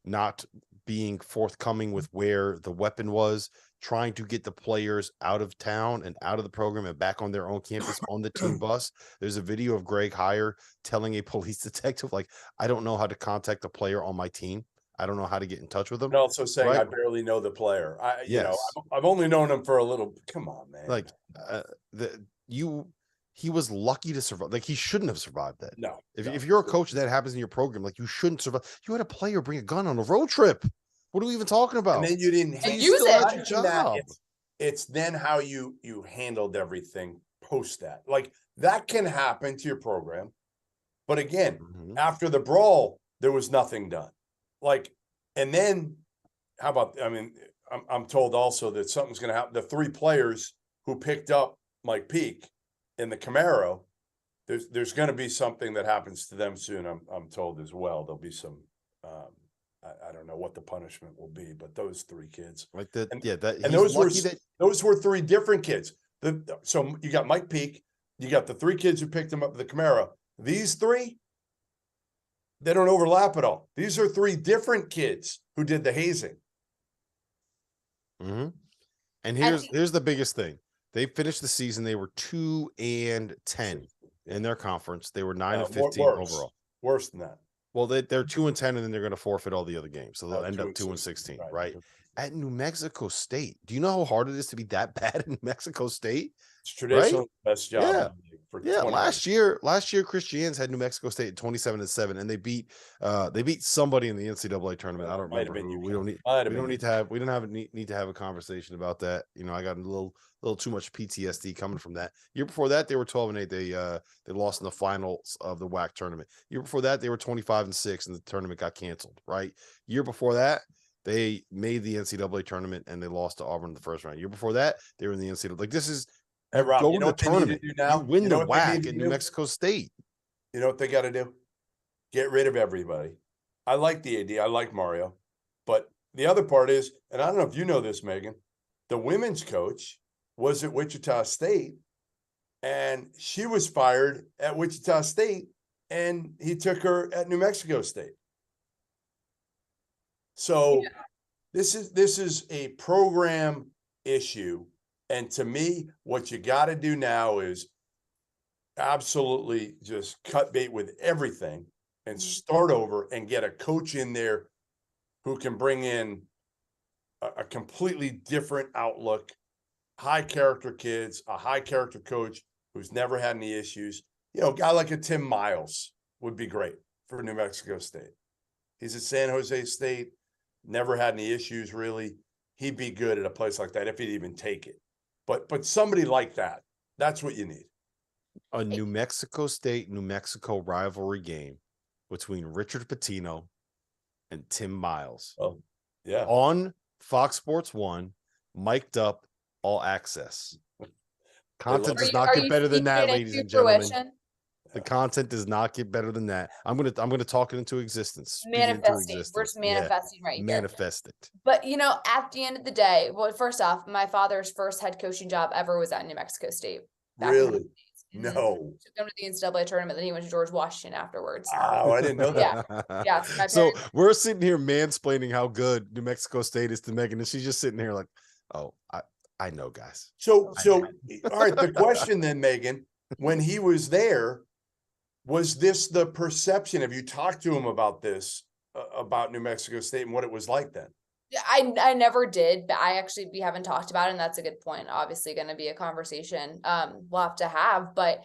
not being forthcoming with where the weapon was, trying to get the players out of town and out of the program and back on their own campus on the team bus. There's a video of Greg Heiar telling a police detective, like, I don't know how to contact a player on my team. I don't know how to get in touch with them. And also saying, right? I barely know the player. You know, Yes. I've only known him for a little. Come on, man. Like, he was lucky to survive. Like, he shouldn't have survived that. No. If you're a coach and that happens in your program, like, you shouldn't survive. You had a player bring a gun on a road trip. What are we even talking about? And then you didn't And you use still it. had your job. It's then how you handled everything post that. Like, that can happen to your program. But again, after the brawl, there was nothing done. Like, and then how about, I mean, I'm told also that something's going to happen. The 3 players who picked up Mike Peake in the Camaro, there's going to be something that happens to them soon. I'm told as well. There'll be some, I don't know what the punishment will be, but those 3 kids, like that, and those were 3 different kids. So you got Mike Peake, you got the 3 kids who picked him up in the Camaro. These 3, they don't overlap at all. These are 3 different kids who did the hazing. And here's the biggest thing. They finished the season. They were 2-10 in their conference. They were 9-15 overall. Worse than that. Well, they're 2-10, and then they're going to forfeit all the other games, so they'll end up 2-16, right? At New Mexico State, do you know how hard it is to be that bad in New Mexico State? It's traditionally the best job. Yeah. For Yeah, 20 last year, Chris Jans had New Mexico State at 27-7, and they beat somebody in the NCAA tournament. I don't remember who. We don't need to have a conversation about that. You know, I got a little too much PTSD coming from that. Year before that, they were 12-8. They lost in the finals of the WAC tournament. Year before that, they were 25-6, and the tournament got canceled. Right. Year before that, they made the NCAA tournament and they lost to Auburn in the first round. Year before that, they were in the NCAA. Like, this is. Hey, Rob, go to the tournament. You win the WAC at New do? Mexico State. You know what they got to do? Get rid of everybody. I like the AD. I like Mario. But the other part is, and I don't know if you know this, Megan, the women's coach was at Wichita State, and she was fired at Wichita State, and he took her at New Mexico State. So this is a program issue. And to me, what you got to do now is absolutely just cut bait with everything and start over and get a coach in there who can bring in a completely different outlook, high character kids, a high character coach who's never had any issues. You know, a guy like a Tim Miles would be great for New Mexico State. He's at San Jose State, never had any issues really. He'd be good at a place like that if he'd even take it. But somebody like that, that's what you need. A New Mexico State, New Mexico rivalry game between Richard Pitino and Tim Miles. Oh, yeah. On Fox Sports 1, mic'd up, all access. Content does not get better than that, ladies and gentlemen. The content does not get better than that. I'm gonna talk it into existence. Manifesting. We're just manifesting right here. Manifest it. But at the end of the day, well, first off, my father's first head coaching job ever was at New Mexico State. Really? No. Took him to the NCAA tournament, then he went to George Washington afterwards. Oh, I didn't know that. Yeah. So we're sitting here mansplaining how good New Mexico State is to Meghan, and she's just sitting here like, oh, I know, guys. So all right, the question then, Meghan, when he was there, was this the perception? Have you talked to him about this, about New Mexico State and what it was like then? I never did, but we haven't talked about it, and that's a good point. Obviously going to be a conversation we'll have to have, but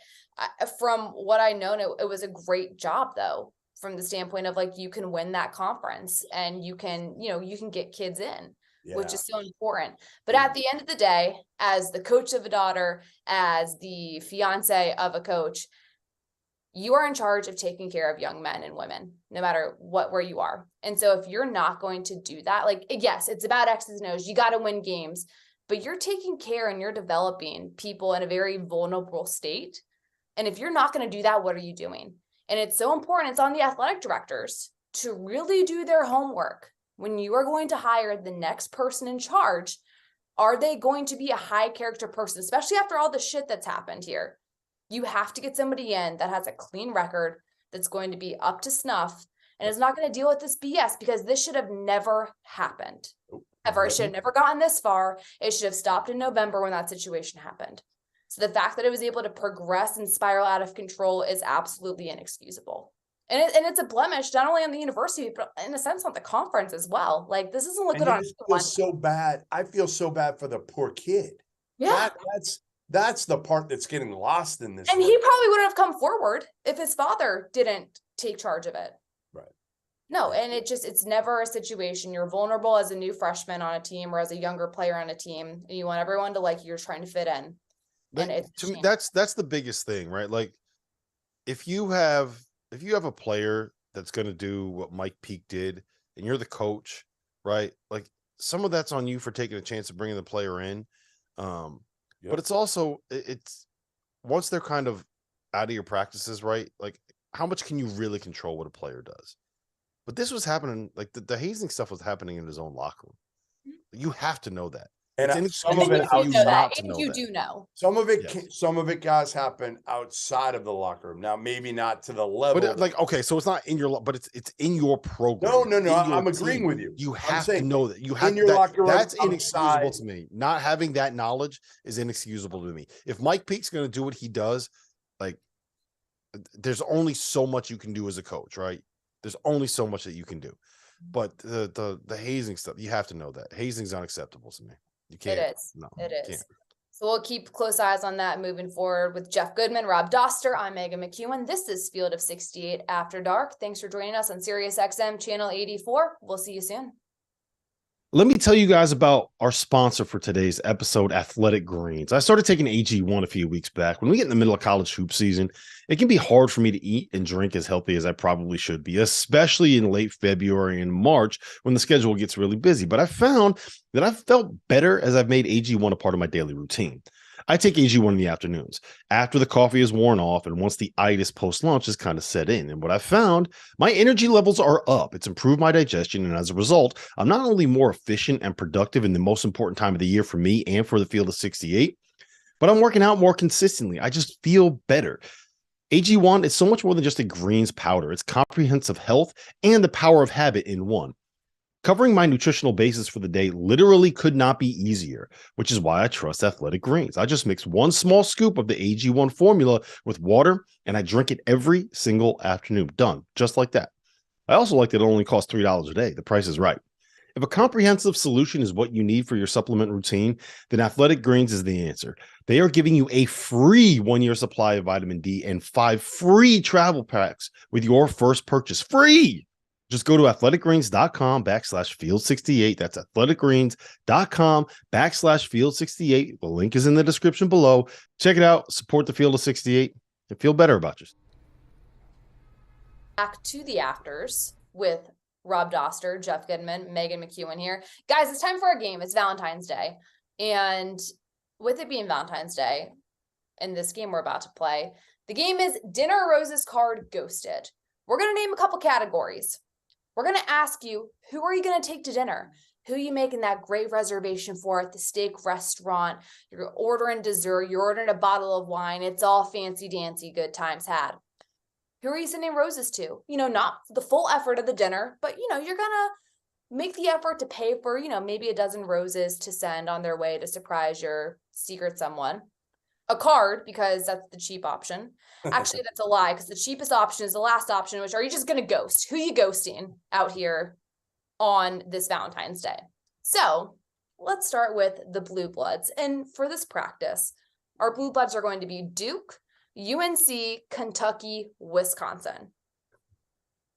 from what I know, it was a great job though, from the standpoint of you can win that conference and you can get kids in, which is so important. But at the end of the day, as the coach of a daughter, as the fiance of a coach, you are in charge of taking care of young men and women, no matter where you are. And so if you're not going to do that, yes, it's about X's and O's. You got to win games, but you're taking care and you're developing people in a very vulnerable state. And if you're not going to do that, what are you doing? And it's so important. It's on the athletic directors to really do their homework. When you are going to hire the next person in charge, are they going to be a high character person, especially after all the shit that's happened here? You have to get somebody in that has a clean record, that's going to be up to snuff, and is not going to deal with this BS, because this should have never happened. Ever. It should have never gotten this far. It should have stopped in November when that situation happened. So the fact that it was able to progress and spiral out of control is absolutely inexcusable. And it's a blemish, not only on the university, but in a sense on the conference as well. This doesn't look good on anyone. So bad. I feel so bad for the poor kid. Yeah. That's the part that's getting lost in this. And he probably wouldn't have come forward if his father didn't take charge of it. Right. No, and it's never a situation. You're vulnerable as a new freshman on a team or as a younger player on a team, and you want everyone to you're trying to fit in. And to me, that's the biggest thing, right? If you have a player that's going to do what Mike Peake did, and you're the coach, right? Some of that's on you for taking a chance of bringing the player in. But it's also, it's once they're kind of out of your practices, right? How much can you really control what a player does? But this was happening, the hazing stuff was happening in his own locker room. You have to know that. And some of it, you do know. Some of it, guys, happen outside of the locker room. Now, maybe not to the level. But okay, so it's not in your, but it's in your program. No. I'm agreeing with you. You have to know that. You have in your locker room. That's inexcusable to me. Not having that knowledge is inexcusable to me. If Mike Peake's going to do what he does, there's only so much you can do as a coach, right? There's only so much that you can do. But the hazing stuff, you have to know that hazing's unacceptable to me. You can't. It is. No, it is. Can't. So we'll keep close eyes on that moving forward with Jeff Goodman, Rob Dauster. I'm Meghan McKeown. This is Field of 68 After Dark. Thanks for joining us on Sirius XM Channel 84. We'll see you soon. Let me tell you guys about our sponsor for today's episode, Athletic Greens. I started taking AG1 a few weeks back. When we get in the middle of college hoop season, it can be hard for me to eat and drink as healthy as I probably should be, especially in late February and March when the schedule gets really busy. But I found that I've felt better as I've made AG1 a part of my daily routine. I take AG1 in the afternoons after the coffee is worn off and once the itis post-lunch is kind of set in. And what I found, my energy levels are up. It's improved my digestion. And as a result, I'm not only more efficient and productive in the most important time of the year for me and for the Field of 68, but I'm working out more consistently. I just feel better. AG1 is so much more than just a greens powder. It's comprehensive health and the power of habit in one. Covering my nutritional basis for the day literally could not be easier, which is why I trust Athletic Greens. I just mix one small scoop of the AG1 formula with water, and I drink it every single afternoon. Done, just like that. I also like that it only costs $3 a day. The price is right. If a comprehensive solution is what you need for your supplement routine, then Athletic Greens is the answer. They are giving you a free 1-year supply of vitamin D and 5 free travel packs with your first purchase. Free! Just go to athleticgreens.com/field68. That's athleticgreens.com/field68. The link is in the description below. Check it out. Support the Field of 68 and feel better about yourself. Back to the afters with Rob Dauster, Jeff Goodman, Meghan McKeown here. Guys, it's time for our game. It's Valentine's Day. And with it being Valentine's Day, and this game we're about to play, the game is Dinner Roses Card Ghosted. We're going to name a couple categories. We're going to ask you, who are you going to take to dinner? Who are you making that great reservation for at the steak restaurant? You're ordering dessert. You're ordering a bottle of wine. It's all fancy dancy, good times had. Who are you sending roses to? You know, not the full effort of the dinner, but, you know, you're going to make the effort to pay for, you know, maybe a dozen roses to send on their way to surprise your secret someone. A card, because that's the cheap option. Actually, that's a lie, because the cheapest option is the last option, which are you just going to ghost? Who are you ghosting out here on this Valentine's Day? So let's start with the Blue Bloods. And for this practice, our Blue Bloods are going to be Duke, UNC, Kentucky, Wisconsin.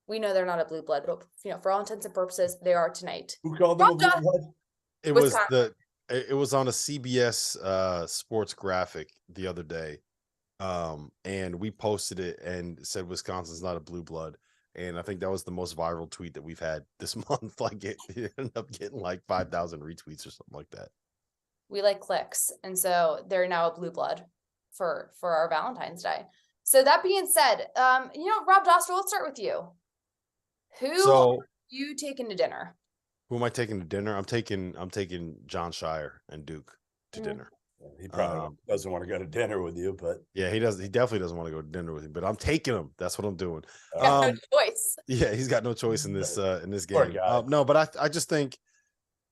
We know they're not a Blue Blood, but, you know, for all intents and purposes, they are tonight. Who called them a Blue Blood? It was on a CBS sports graphic the other day, and we posted it and said Wisconsin's not a Blue Blood, and I think that was the most viral tweet that we've had this month. Like it ended up getting like 5,000 retweets or something like that. We like clicks, and so they're now a Blue Blood for our Valentine's Day. So that being said, you know, Rob Dauster, let's start with you. Who are you taking to dinner? Who am I taking to dinner? I'm taking John Shire and Duke to dinner. He probably doesn't want to go to dinner with you, but yeah, he does. He definitely doesn't want to go to dinner with you, but I'm taking him. That's what I'm doing. No choice. Yeah, he's got no choice in this game. No, but I just think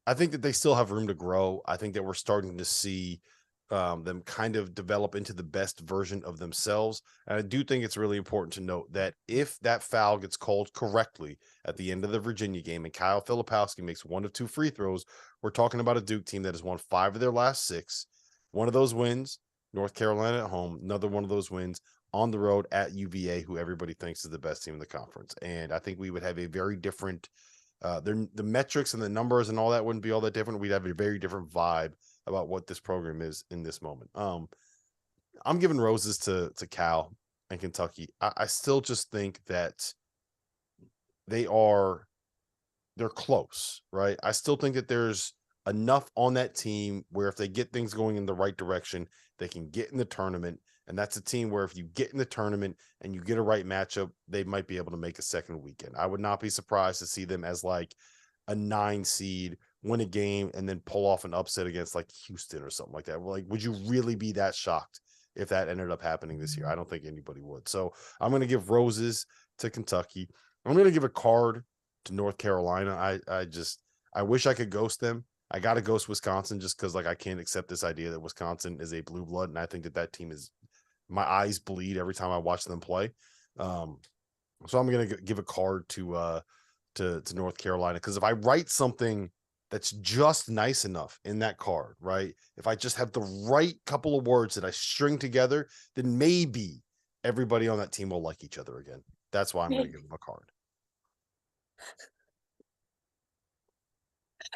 that they still have room to grow. I think that we're starting to see them kind of develop into the best version of themselves. And I do think it's really important to note that if that foul gets called correctly at the end of the Virginia game and Kyle Filipowski makes one of two free throws, we're talking about a Duke team that has won 5 of their last 6. One of those wins, North Carolina at home, another one of those wins on the road at UVA, who everybody thinks is the best team in the conference. And I think we would have a very different, the metrics and the numbers and all that wouldn't be all that different. We'd have a very different vibe about what this program is in this moment. I'm giving roses to Cal and Kentucky. I still just think that they're close, right? I still think that there's enough on that team where if they get things going in the right direction, they can get in the tournament. And that's a team where if you get in the tournament and you get a right matchup, they might be able to make a second weekend. I would not be surprised to see them as like a 9 seed, win a game, and then pull off an upset against like Houston or something like that. Like, would you really be that shocked if that ended up happening this year? I don't think anybody would. So I'm going to give roses to Kentucky. I'm going to give a card to North Carolina. I wish I could ghost them. I got to ghost Wisconsin just because like I can't accept this idea that Wisconsin is a blue blood. And I think that team is, my eyes bleed every time I watch them play. So I'm going to give a card to North Carolina, because if I write something that's just nice enough in that card, right? If I just have the right couple of words that I string together, then maybe everybody on that team will like each other again. That's why I'm going to give them a card.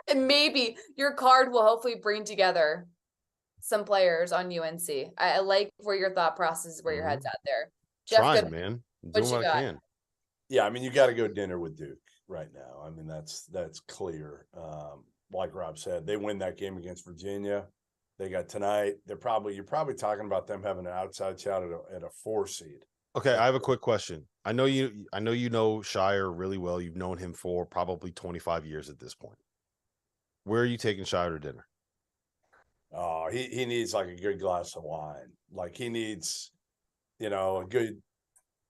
And maybe your card will hopefully bring together some players on UNC. I like where your thought process, where your head's at there. Jeff, trying, man. I'm doing what I can. Yeah, I mean, you got to go dinner with Duke right now. I mean, that's clear. Like Rob said, they win that game against Virginia. They got tonight. You're probably talking about them having an outside shot at a 4 seed. Okay, I have a quick question. I know you know Shire really well. You've known him for probably 25 years at this point. Where are you taking Shire to dinner? Oh, he needs like a good glass of wine. Like he needs, a good.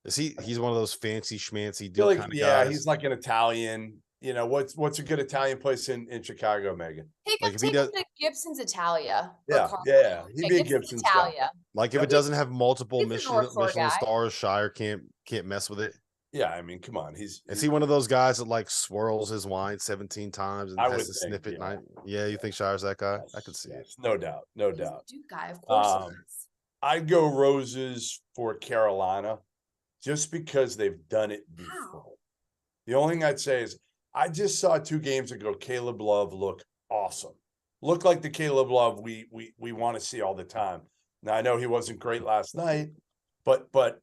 Is he's one of those fancy schmancy deal kind of guys? He's like an Italian. What's a good Italian place in Chicago, Megan? Take him to Gibson's Italia. Yeah. He'd be Gibson's Italia. Like if it doesn't have multiple Michelin stars, Shire can't mess with it. Yeah, I mean, come on. Is he one of those guys that like swirls his wine 17 times and has to sniff it? Yeah, you think Shire's that guy? I could see it. No doubt. He's a Duke guy, of course. I'd go roses for Carolina just because they've done it before. The only thing I'd say is I just saw 2 games ago Caleb Love look awesome. Look like the Caleb Love we want to see all the time. Now I know he wasn't great last night, but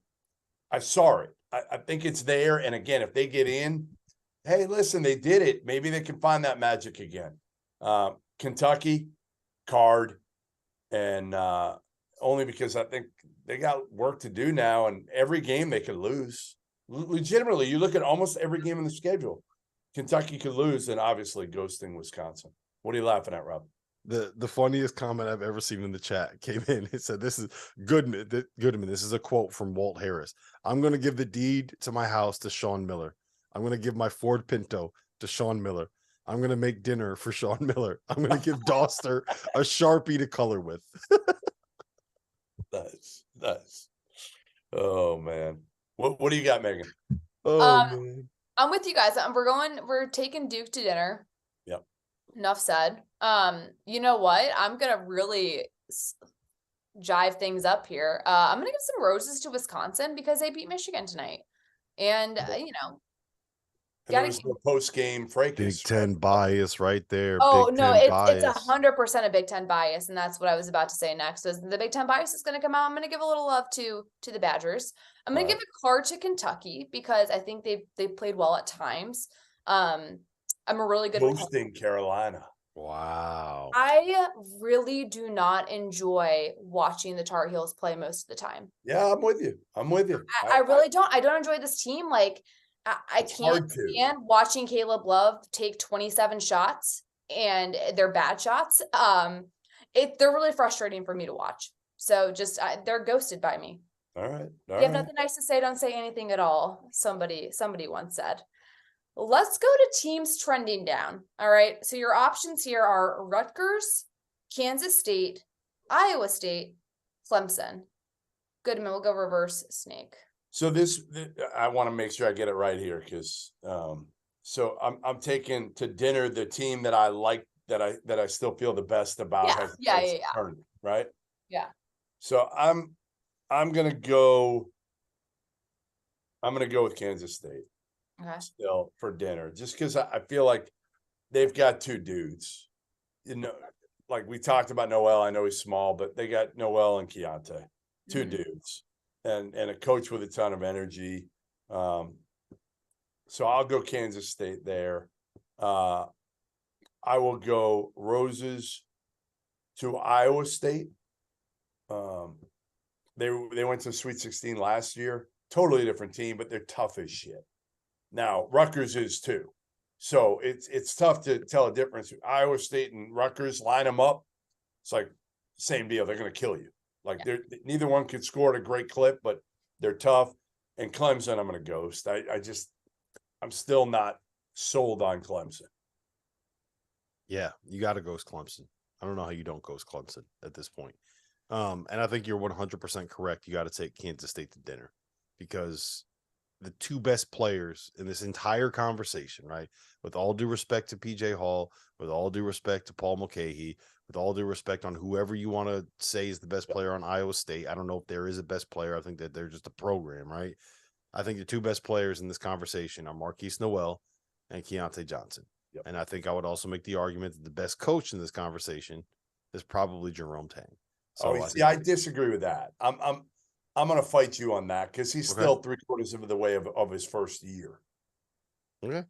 I saw it. I think it's there. And again, if they get in, hey, listen, they did it. Maybe they can find that magic again. Kentucky, card, and only because I think they got work to do now, and every game they could lose. Legitimately, you look at almost every game in the schedule. Kentucky could lose, and obviously ghosting Wisconsin. What are you laughing at, Rob? The funniest comment I've ever seen in the chat came in. It said, "This is Goodman. Goodman. This is a quote from Walt Harris. I'm going to give the deed to my house to Sean Miller. I'm going to give my Ford Pinto to Sean Miller. I'm going to make dinner for Sean Miller. I'm going to give Dauster a Sharpie to color with." Nice. Oh man, what do you got, Megan? Oh man, I'm with you guys. We're taking Duke to dinner. Yep. Enough said. You know what? I'm gonna really jive things up here. I'm gonna give some roses to Wisconsin because they beat Michigan tonight, and you know, And there was no post-game fracas. Big Ten bias right there. oh Big no, Ten it's bias. 100% a Big Ten bias, and that's what I was about to say next. Is the Big Ten bias is going to come out? I'm going to give a little love to the Badgers. I'm going to give a card to Kentucky because I think they played well at times. I'm a really good hosting Carolina. Wow. I really do not enjoy watching the Tar Heels play most of the time. Yeah, I'm with you. I really don't. I don't enjoy this team. Like I can't stand watching Caleb Love take 27 shots and they're bad shots. They're really frustrating for me to watch. So just they're ghosted by me. All right. If you have nothing nice to say, don't say anything at all. Somebody once said. Let's go to teams trending down. All right. So your options here are Rutgers, Kansas State, Iowa State, Clemson. Goodman, we'll go reverse snake. So I want to make sure I get it right here because so I'm taking to dinner the team that I like that I still feel the best about. Yeah. Turned, right? Yeah. So I'm gonna go with Kansas State. Okay. Still for dinner, just because I feel like they've got 2 dudes. You know, like we talked about Noel. I know he's small, but they got Noel and Keontae, 2 dudes, and a coach with a ton of energy. So I'll go Kansas State there. I will go roses to Iowa State. They went to Sweet 16 last year. Totally different team, but they're tough as shit. Now, Rutgers is too. So it's tough to tell a difference. Iowa State and Rutgers, line them up. It's like same deal. They're going to kill you. Like neither one could score at a great clip, but they're tough. And Clemson, I'm going to ghost. I'm still not sold on Clemson. Yeah, you got to ghost Clemson. I don't know how you don't ghost Clemson at this point. And I think you're 100% correct. You got to take Kansas State to dinner because the 2 best players in this entire conversation, right? With all due respect to PJ Hall, with all due respect to Paul Mulcahy, with all due respect on whoever you want to say is the best player on Iowa State. I don't know if there is a best player. I think that they're just a program, right? I think the 2 best players in this conversation are Marquise Noel and Keontae Johnson. Yep. And I think I would also make the argument that the best coach in this conversation is probably Jerome Tang. So I disagree with that. I'm going to fight you on that because he's still 3/4 of the way of his first year. Okay.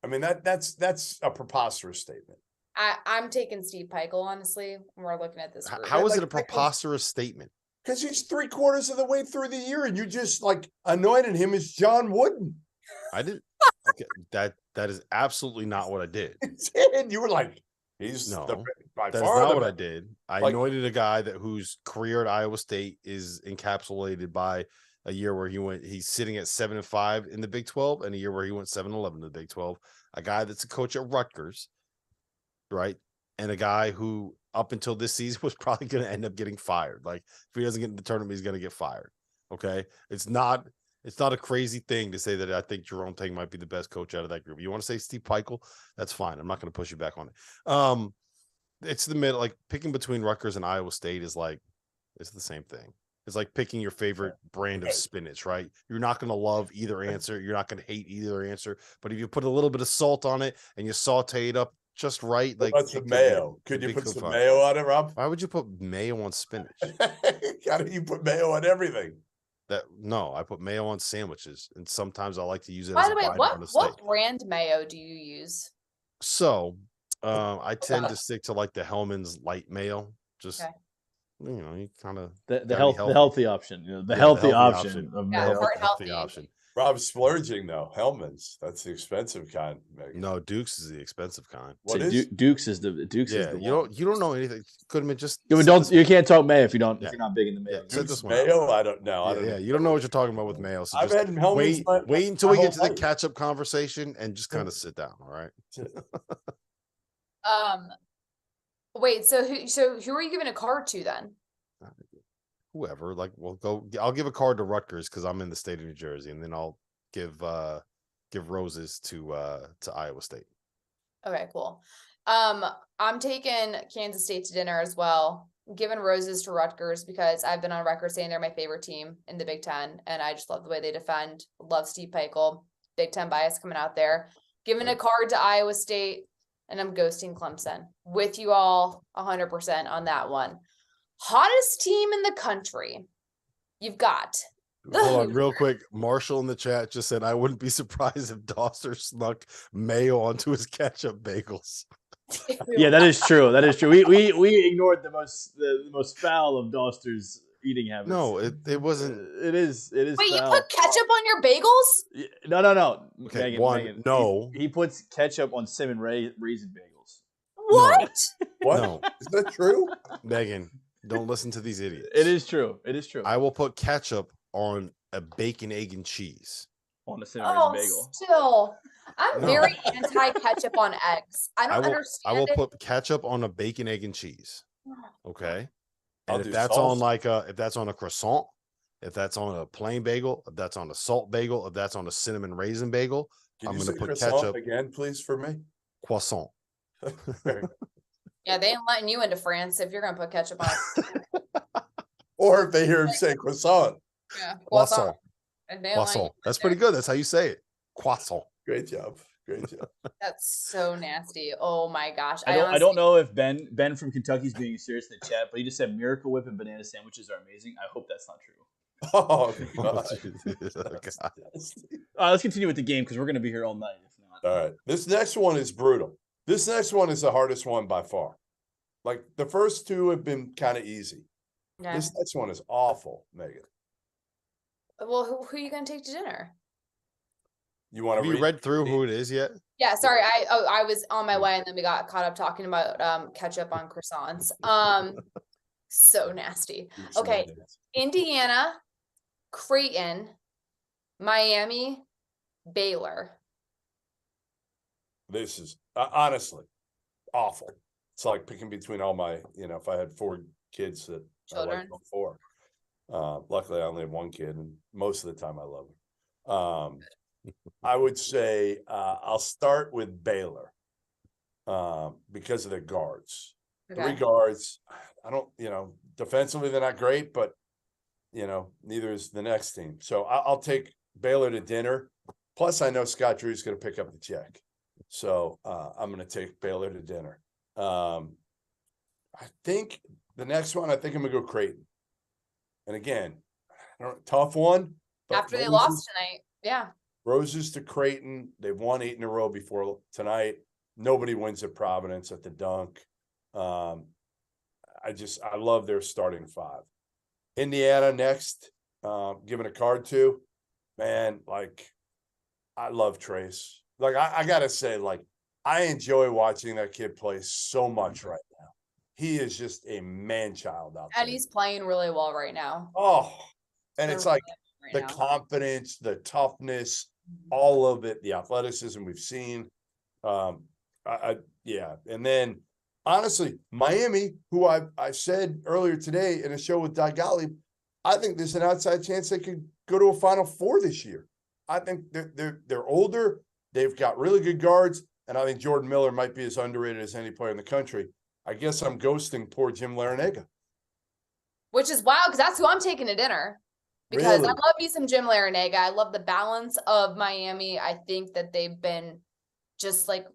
I mean, that's a preposterous statement. I'm taking Steve Peichel, honestly. We're looking at this group. How is it a preposterous statement? Because he's 3/4 of the way through the year and you just like anointed him as John Wooden. I didn't. Okay, that is absolutely not what I did. You were like, that's not what I did. I anointed a guy whose career at Iowa State is encapsulated by a year where he's sitting at 7-5 in the Big 12 and a year where he went 7-11 in the Big 12. A guy that's a coach at Rutgers, right? And a guy who up until this season was probably going to end up getting fired. Like if he doesn't get in the tournament, he's going to get fired. Okay. It's not a crazy thing to say that I think Jerome Tang might be the best coach out of that group. You want to say Steve Peichel? That's fine. I'm not going to push you back on it. It's the middle, like picking between Rutgers and Iowa State is like, it's the same thing. It's like picking your favorite brand of spinach, right? You're not going to love either answer. You're not going to hate either answer. But if you put a little bit of salt on it and you saute it up just right, like what's the mayo? Could you put some mayo on it, Rob? Why would you put mayo on spinach? How do you put mayo on everything? No, I put mayo on sandwiches, and sometimes I like to use it. By as the a way, binder on a what steak. brand mayo do you use? So, I tend to stick to like the Hellman's light mayo. Just you kind of the healthy option. The healthy option of mayo. Healthy option. Rob's splurging though. Hellman's, that's the expensive kind. No, Duke's is the expensive kind. What is Duke's is the you don't know anything. Goodman, just you can't talk mayo if you're not big in the mayo. Duke's mayo? I don't know. You don't know what you're talking about with mayo. So I've had Hellman's. Wait until we get to the catch-up conversation and just kind of sit down. All right. Wait. So who are you giving a card to then? Whoever, like, we'll go. I'll give a card to Rutgers because I'm in the state of New Jersey, and then I'll give roses to Iowa State. Okay, cool. I'm taking Kansas State to dinner as well. Giving roses to Rutgers because I've been on record saying they're my favorite team in the Big Ten, and I just love the way they defend. Love Steve Peichel. Big Ten bias coming out there. Giving a card to Iowa State, and I'm ghosting Clemson. With you all 100% on that one. Hottest team in the country. You've got. Hold on, real quick. Marshall in the chat just said, "I wouldn't be surprised if Dauster snuck mayo onto his ketchup bagels." Yeah, that is true. That is true. We ignored the most foul of Dauster's eating habits. No, it wasn't. It is. Wait, foul. you put ketchup on your bagels? No. Okay, Megan, no. He puts ketchup on cinnamon raisin bagels. What? No. What? No. Is that true? Megan, don't listen to these idiots. It is true. I will put ketchup on a bacon, egg, and cheese. On a cinnamon raisin bagel. Still. I'm very anti-ketchup on eggs. I don't understand. I will put ketchup on a bacon, egg, and cheese. Okay. And if that's on a croissant, if that's on a plain bagel, if that's on a salt bagel, if that's on a cinnamon raisin bagel, I'm going to put ketchup again, please, for me. Croissant. Yeah, they ain't letting you into France if you're going to put ketchup on. Or if they hear him say croissant. Yeah, croissant. Croissant. That's pretty good. That's how you say it. Croissant. Great job. That's so nasty. Oh my gosh. I don't know if Ben from Kentucky's being serious in the chat, but he just said Miracle Whip and banana sandwiches are amazing. I hope that's not true. Oh, God. Let's continue with the game because we're going to be here all night. If not, all right. This next one is brutal. This next one is the hardest one by far. Like the first two have been kind of easy. Yeah. This next one is awful, Megan. Well, who are you going to take to dinner? You want to Have you read through who it is yet? Yeah, sorry. I was on my way and then we got caught up talking about ketchup on croissants. So nasty. Okay. Indiana, Creighton, Miami, Baylor. This is honestly awful. It's like picking between all my, if I had 4 kids that children. I like before. Luckily I only have 1 kid and most of the time I love her. I would say I'll start with Baylor because of their guards. Okay. 3 guards. I don't, defensively they're not great, but neither is the next team. So I'll take Baylor to dinner. Plus, I know Scott Drew's going to pick up the check, so I'm going to take Baylor to dinner. I think the next one, I'm going to go Creighton. And again, tough one. After they lost tonight, yeah. Roses to Creighton. They've won 8 in a row before tonight. Nobody wins at Providence at the dunk. I love their starting 5. Indiana next, giving a card to, man, like, I love Trace. Like, I got to say, like, I enjoy watching that kid play so much right now. He is just a man-child out there. And he's playing really well right now. Oh, and it's like the confidence, the toughness, all of it, the athleticism we've seen. Yeah. And then, honestly, Miami, who I said earlier today in a show with Di Gottlieb, I think there's an outside chance they could go to a Final Four this year. I think they're older, they've got really good guards, and I think Jordan Miller might be as underrated as any player in the country. I guess I'm ghosting poor Jim Larinaga. which is wild because that's who I'm taking to dinner. Because Really? I love me some Jim Larrañaga. I love the balance of Miami. I think that they've been just like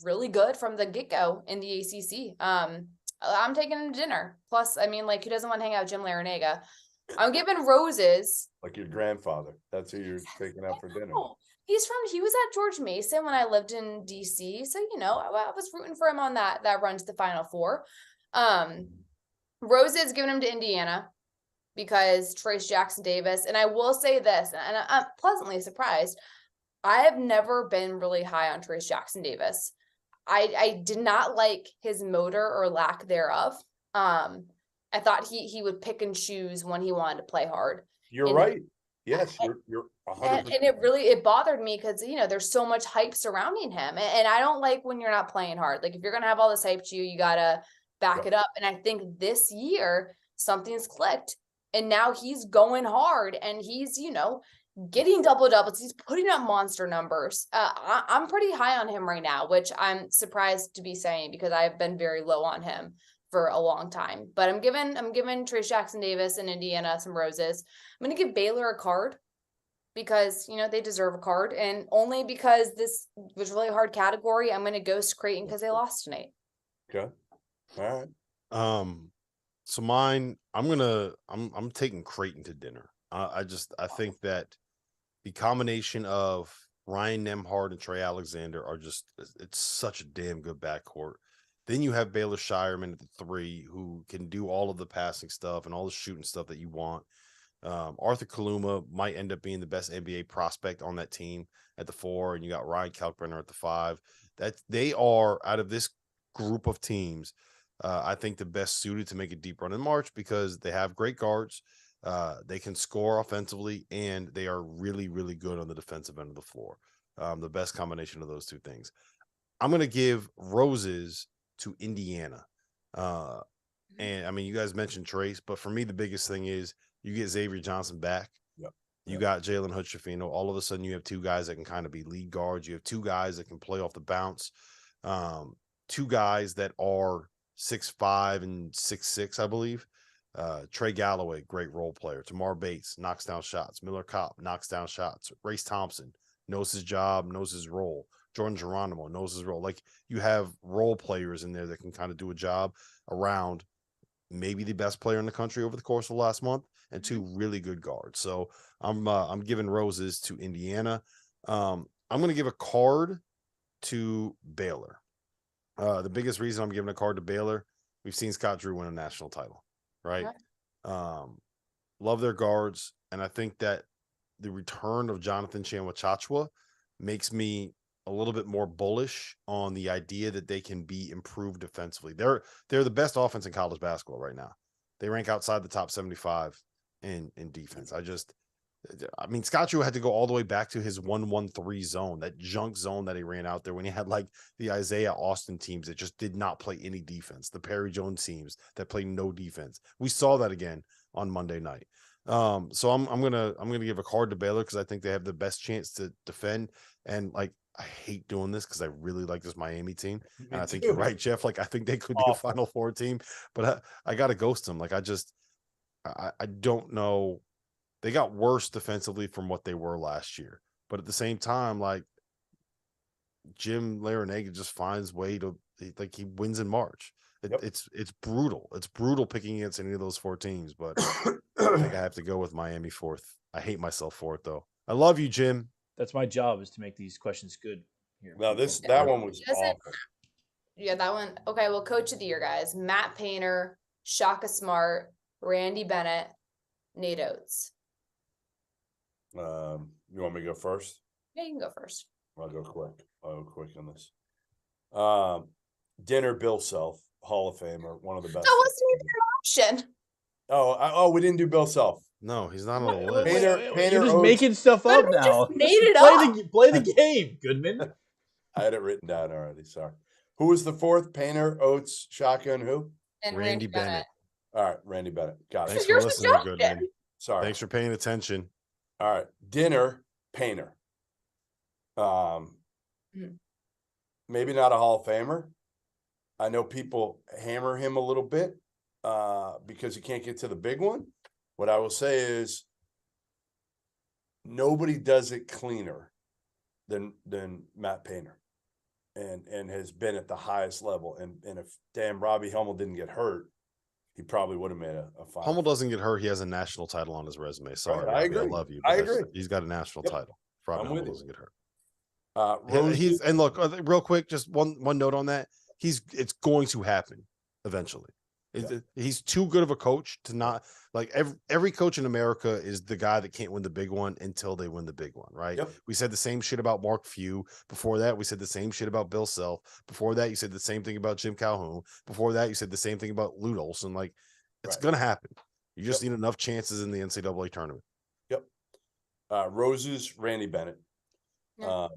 really good from the get-go in the ACC. I'm taking him to dinner. Plus, I mean, like, who doesn't want to hang out with Jim Larrañaga? I'm giving roses. Like your grandfather. That's who you're taking out for dinner. He was at George Mason when I lived in DC. So, you know, I was rooting for him on that run to the Final Four. Roses giving him to Indiana because Trace Jackson Davis. And I will say this, and I'm pleasantly surprised. I have never been really high on Trace Jackson Davis. I did not like his motor or lack thereof. I thought he would pick and choose when he wanted to play hard. You're right. Yes, you're 100%. And it bothered me because, you know, there's so much hype surrounding him. And I don't like when you're not playing hard. Like, if you're going to have all this hype to you, you got to back it up. And I think this year something's clicked. And now he's going hard and he's, you know, getting double-doubles. He's putting up monster numbers. I'm pretty high on him right now, which I'm surprised to be saying because I've been very low on him for a long time. But I'm giving Trace Jackson Davis and Indiana some roses. I'm going to give Baylor a card because, you know, they deserve a card. And only because this was a really hard category, I'm going to ghost Creighton because they lost tonight. Okay. All right. So mine, I'm taking Creighton to dinner. I think that the combination of Ryan Nembhard and Trey Alexander it's such a damn good backcourt. Then you have Baylor Shireman at the 3, who can do all of the passing stuff and all the shooting stuff that you want. Arthur Kaluma might end up being the best NBA prospect on that team at the 4, and you got Ryan Kalkbrenner at the 5. That they are, out of this group of teams, I think the best suited to make a deep run in March because they have great guards. They can score offensively, and they are really, really good on the defensive end of the floor. The best combination of those two things. I'm going to give roses to Indiana. And I mean, you guys mentioned Trace, but for me, the biggest thing is you get Xavier Johnson back. You got Jalen Hood-Schifino. All of a sudden, you have 2 guys that can kind of be lead guards. You have 2 guys that can play off the bounce. 2 guys that are 6'5" and 6'6", I believe. Trey Galloway, great role player. Tamar Bates knocks down shots. Miller Kopp knocks down shots. Race Thompson knows his job, knows his role. Jordan Geronimo knows his role. Like, you have role players in there that can kind of do a job around maybe the best player in the country over the course of the last month, and 2 really good guards. So I'm giving roses to Indiana. I'm going to give a card to Baylor. The biggest reason I'm giving a card to Baylor, we've seen Scott Drew win a national title, right? Love their guards, and I think that the return of Jonathan Chanwa-Chachua makes me a little bit more bullish on the idea that they can be improved defensively. They're the best offense in college basketball right now. They rank outside the top 75 in defense. I mean, Scott Drew had to go all the way back to his 1-1-3 zone, that junk zone that he ran out there when he had like the Isaiah Austin teams that just did not play any defense, the Perry Jones teams that play no defense. We saw that again on Monday night. So I'm gonna give a card to Baylor because I think they have the best chance to defend. And like, I hate doing this because I really like this Miami team, and I think you're right, Jeff. Like, I think they could be a Final Four team, but I got to ghost them. Like, I don't know. They got worse defensively from what they were last year, but at the same time, like, Jim Larrañaga just finds way to, like, he wins in March. It's brutal. It's brutal picking against any of those 4 teams, but I think I have to go with Miami 4th. I hate myself for it though. I love you, Jim. That's my job, is to make these questions good here. Now that one was awful. Yeah, that one. Okay, well, Coach of the Year, guys: Matt Painter, Shaka Smart, Randy Bennett, Nate Oates. You want me to go first? Yeah, you can go first. I'll go quick. On this. Dinner Bill Self, Hall of Famer, one of the best. That wasn't even an option. Oh, we didn't do Bill Self. No, he's not on the list. Painter You're just Oates. making stuff up now. Made it up. Play the game, Goodman. I had it written down already. Sorry. Who was the 4th? Painter, Oates, Shaka, and who? And Randy Bennett. All right, Randy Bennett. Got it. Thanks Your for listening, suggestion. Goodman. Sorry. Thanks for paying attention. All right, Dinner, Painter. Maybe not a Hall of Famer. I know people hammer him a little bit, because you can't get to the big one. What I will say is nobody does it cleaner than Matt Painter, and has been at the highest level. And if damn Robbie Hummel didn't get hurt, he probably would have made a five. Hummel doesn't get hurt. He has a national title on his resume. Sorry, Right, I Robbie, I agree. love you. I but agree. He's got a national title. Robbie I'm Hummel with you. doesn't get hurt. Rose, And look, real quick, just one note on that. It's going to happen eventually. He's too good of a coach to not like every coach in America is the guy that can't win the big one until they win the big one, right? Yep. We said the same shit about Mark Few. Before that, we said the same shit about Bill Self. Before that, you said the same thing about Jim Calhoun. Before that, you said the same thing about Lute Olson. Like, it's gonna happen. You just need enough chances in the NCAA tournament. Yep. Roses, Randy Bennett. Yeah.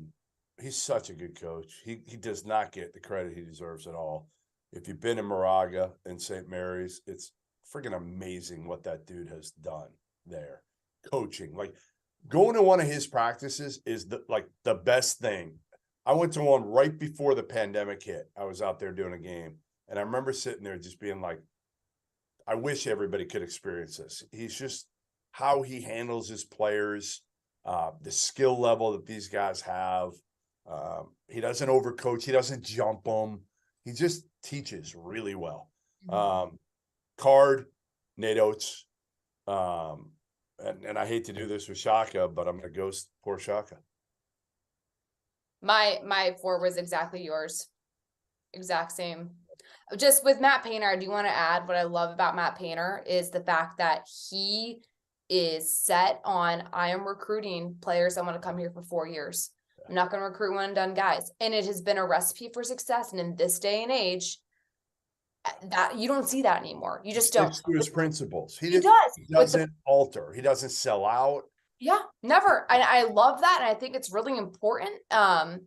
He's such a good coach. He does not get the credit he deserves at all. If you've been in Moraga and St. Mary's, it's freaking amazing what that dude has done there. Coaching, like going to one of his practices is the best thing. I went to one right before the pandemic hit. I was out there doing a game, and I remember sitting there just being like, I wish everybody could experience this. He's just how he handles his players, the skill level that these guys have. He doesn't overcoach. He doesn't jump them. He just teaches really well. Card, Nate Oates. And I hate to do this with Shaka, but I'm going to ghost poor Shaka. My 4 was exactly yours. Exact same. Just with Matt Painter, I do want to add what I love about Matt Painter is the fact that he is set on, I am recruiting players that want to come here for 4 years. I'm not going to recruit one and done guys. And it has been a recipe for success. And in this day and age, that you don't see that anymore. You just don't. To his principles. He doesn't alter. He doesn't sell out. Yeah, never. I love that. And I think it's really important. And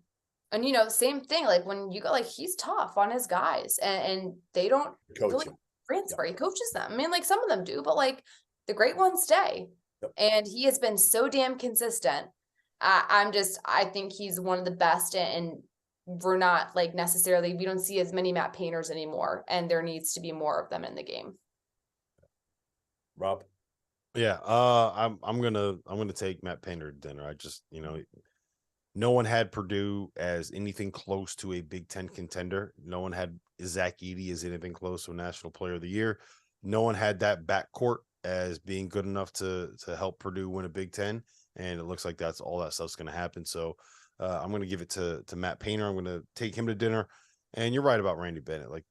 same thing, like when you go, like, he's tough on his guys and they don't really transfer. He coaches them. I mean, like some of them do, but like the great ones stay. Yep. And he has been so damn consistent. I think he's one of the best, and we're not like necessarily, we don't see as many Matt Painters anymore, and there needs to be more of them in the game. Rob? Yeah, I'm gonna take Matt Painter to dinner. I just, no one had Purdue as anything close to a Big Ten contender. No one had Zach Edey as anything close to a National Player of the Year. No one had that backcourt as being good enough to help Purdue win a Big Ten. And it looks like that's all that stuff's going to happen. So I'm going to give it to Matt Painter. I'm going to take him to dinner. And you're right about Randy Bennett. Like,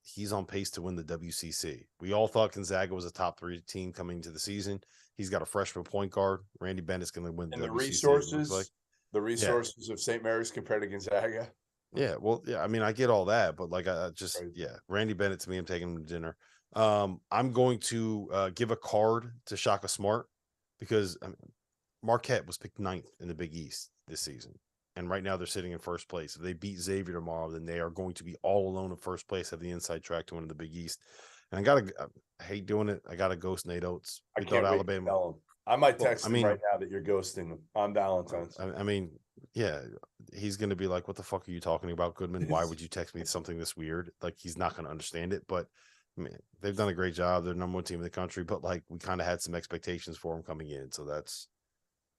he's on pace to win the WCC. We all thought Gonzaga was a top 3 team coming into the season. He's got a freshman point guard. Randy Bennett's going to win the WCC. The resources of St. Mary's compared to Gonzaga. Yeah, well, yeah. I mean, I get all that, but like, Randy Bennett to me, I'm taking him to dinner. I'm going to give a card to Shaka Smart because Marquette was picked 9th in the Big East this season. And right now they're sitting in first place. If they beat Xavier tomorrow, then they are going to be all alone in first place, have the inside track to win the Big East. And I hate doing it. I got to ghost Nate Oates. I can't wait to tell him. I might text him right now that you're ghosting him on Valentine's. I mean, yeah, he's going to be like, what the fuck are you talking about, Goodman? Why would you text me something this weird? Like, he's not going to understand it. But I mean, they've done a great job. They're number 1 team in the country, but like, we kind of had some expectations for him coming in. So that's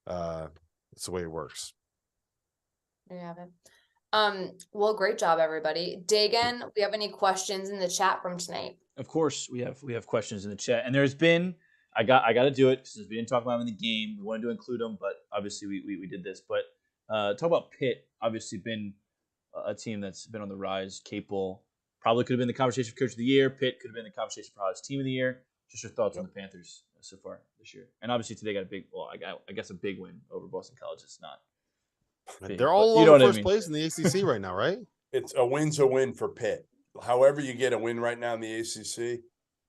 the way it works. There you have it. Well, great job, everybody. Dagan, we have any questions in the chat from tonight? Of course, we have questions in the chat, and there's been I got to do it because we didn't talk about them in the game. We wanted to include them, but obviously we did this. But talk about Pitt. Obviously, been a team that's been on the rise, capable. Probably could have been the conversation for Coach of the Year. Pitt could have been the conversation for hottest team of the year. Just your thoughts on the Panthers so far this year, and obviously today got a big. Well, I guess a big win over Boston College. It's not. They're all over first place in the ACC right now, right? It's a win for Pitt. However you get a win right now in the ACC,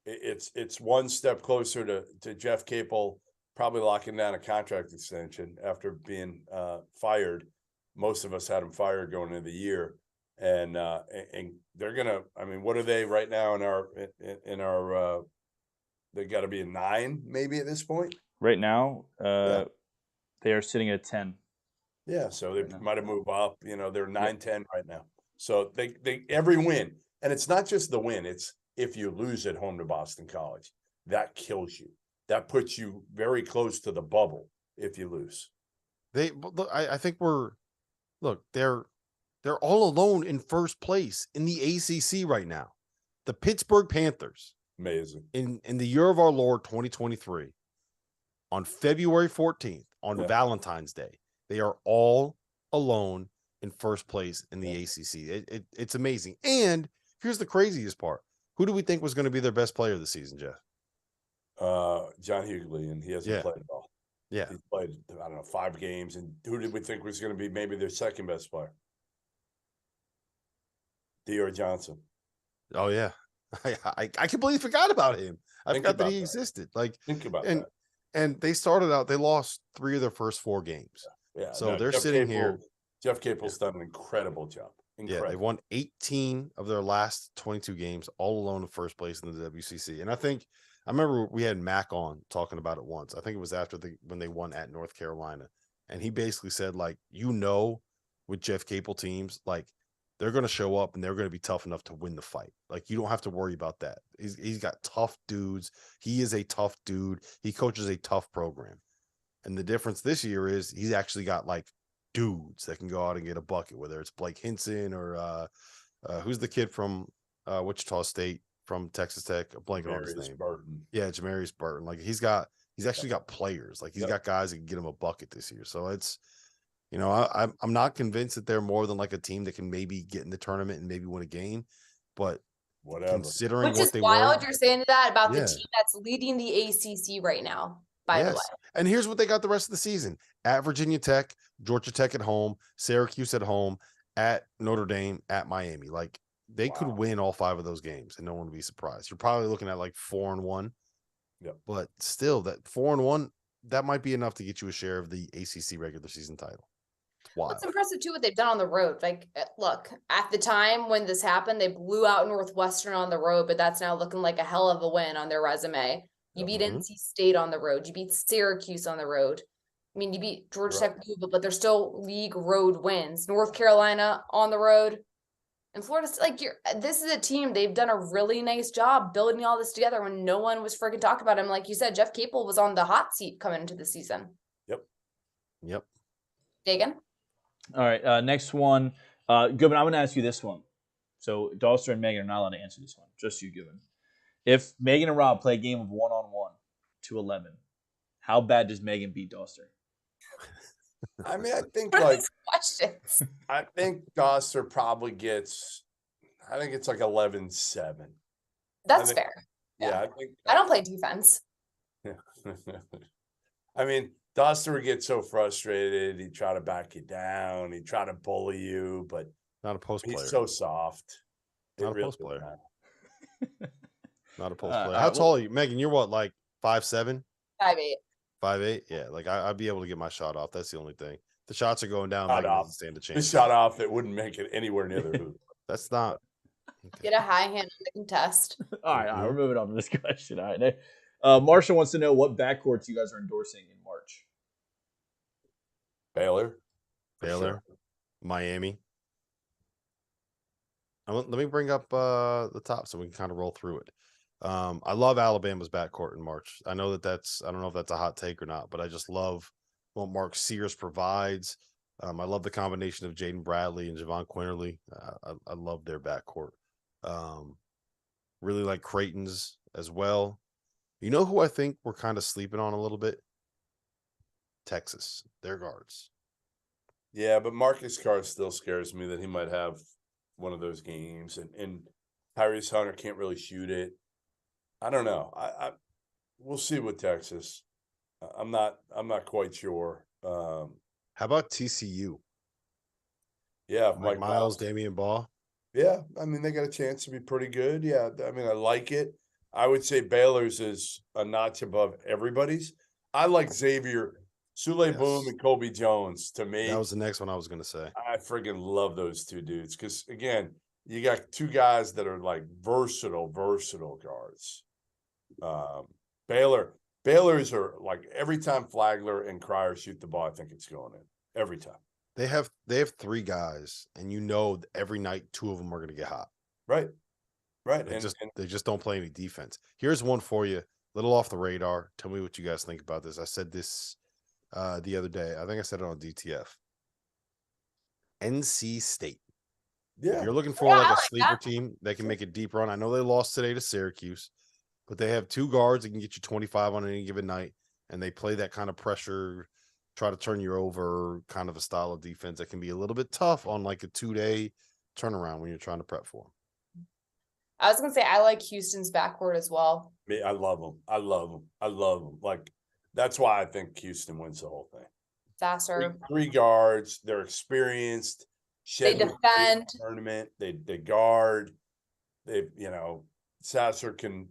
it's one step closer to Jeff Capel probably locking down a contract extension after being fired. Most of us had him fired going into the year, and they're gonna. I mean, what are they right now in our? They got to be a 9 maybe at this point. Right now, they are sitting at 10. Yeah, so they might have moved up. They're 9-10 right now. So they every win, and it's not just the win; it's if you lose at home to Boston College. That kills you. That puts you very close to the bubble if you lose. I think they're all alone in first place in the ACC right now. The Pittsburgh Panthers, Amazing. in the year of our Lord 2023, on February 14th, on Valentine's Day, they are all alone in first place in the ACC. It's amazing. And here's the craziest part. Who do we think was going to be their best player this season, Jeff? John Hughley, and he hasn't played at all. Yeah. He played, I don't know, 5 games. And who did we think was going to be maybe their second best player? Dior Johnson. Oh, yeah. I completely forgot about him. I forgot that he existed. Like, think about that. And they started out, they lost 3 of their first 4 games. Yeah. So they're sitting here. Jeff Capel's done an incredible job. Incredible. Yeah, they won 18 of their last 22 games, all alone in first place in the WCC. And I remember we had Mac on talking about it once. I think it was after when they won at North Carolina. And he basically said, like, with Jeff Capel teams, like, they're going to show up and they're going to be tough enough to win the fight. Like, you don't have to worry about that. He's got tough dudes. He is a tough dude. He coaches a tough program. And the difference this year is he's actually got, like, dudes that can go out and get a bucket, whether it's Blake Hinson or who's the kid from Wichita State from Texas Tech? I'm blanking on his name. Burton. Yeah, Jamarius Burton. Like, he's actually got players. Like, he's got guys that can get him a bucket this year. So it's, I'm not convinced that they're more than like a team that can maybe get in the tournament and maybe win a game, but whatever. Considering Which what is they wild, were, you're saying that about the Yeah. team that's leading the ACC right now, by the way. And here's what they got the rest of the season: at Virginia Tech, Georgia Tech at home, Syracuse at home, at Notre Dame, at Miami. Like, they could win all 5 of those games and no one would be surprised. You're probably looking at like 4-1. Yep. But still, that 4-1, that might be enough to get you a share of the ACC regular season title. It's wild. What's impressive too, what they've done on the road. Like, look, at the time when this happened, they blew out Northwestern on the road, but that's now looking like a hell of a win on their resume. You beat NC State on the road. You beat Syracuse on the road. I mean, you beat Georgia Tech, but they're still league road wins. North Carolina on the road. And Florida, like, this is a team, they've done a really nice job building all this together when no one was freaking talking about him. Like you said, Jeff Capel was on the hot seat coming into the season. Yep. Dagan? All right, next one. Goodman, I'm going to ask you this one. So Dauster and Meghan are not allowed to answer this one. Just you, Goodman. If Meghan and Rob play a game of 1-on-1 to 11, how bad does Meghan beat Dauster? I mean, I think questions. I think Dauster probably gets, I think it's like 11-7. That's fair. Yeah, I don't play defense. I mean, Dauster would get so frustrated. He'd try to back you down. He'd try to bully you, but not a post player. He's so soft. Not a post player. Not a post player. How tall are you, Meghan? You're what, like 5'7"? 5'8". 5'8"? Yeah, like I'd be able to get my shot off. That's the only thing. The shots are going down. Meghan doesn't stand a chance. The shot off that wouldn't make it anywhere near the hoop. That's not. Get a high hand in the contest. All right, we're moving on to this question. All right, Marshall wants to know what backcourts you guys are endorsing in March. Baylor, sure. Miami. Let me bring up the top so we can kind of roll through it. I love Alabama's backcourt in March. I know I don't know if that's a hot take or not, but I just love what Mark Sears provides. I love the combination of Jaden Bradley and Javon Quinterly. I love their backcourt. Really like Creighton's as well. You know who I think we're kind of sleeping on a little bit? Texas, their guards. Yeah, but Marcus Carr still scares me that he might have one of those games, and Tyrese Hunter can't really shoot it. I don't know. We'll see with Texas. I'm not quite sure. How about TCU? Yeah, Mike Miles, Damian Baugh. Yeah, I mean, they got a chance to be pretty good. Yeah, I mean, I like it. I would say Baylor's is a notch above everybody's. I like Xavier, Sule Boom, and Kobe Jones. To me, that was the next one I was going to say. I friggin' love those 2 dudes because, again, you got 2 guys that are like versatile guards. Baylor's are like every time Flagler and Cryer shoot the ball, I think it's going in every time. They have 3 guys, and every night 2 of them are going to get hot. Right. Right. They just don't play any defense. Here's one for you, a little off the radar. Tell me what you guys think about this. I said this the other day. I think I said it on DTF. NC State. If you're looking for like a sleeper team that can make a deep run, I know they lost today to Syracuse, but they have 2 guards that can get you 25 on any given night, and they play that kind of pressure, try to turn you over kind of a style of defense that can be a little bit tough on like a 2-day turnaround when you're trying to prep for them. I was going to say, I like Houston's backcourt as well. I love them. I love them. Like, that's why I think Houston wins the whole thing. Dauster. 3 guards. They're experienced. They defend. Tournament. They guard. They, Sasser can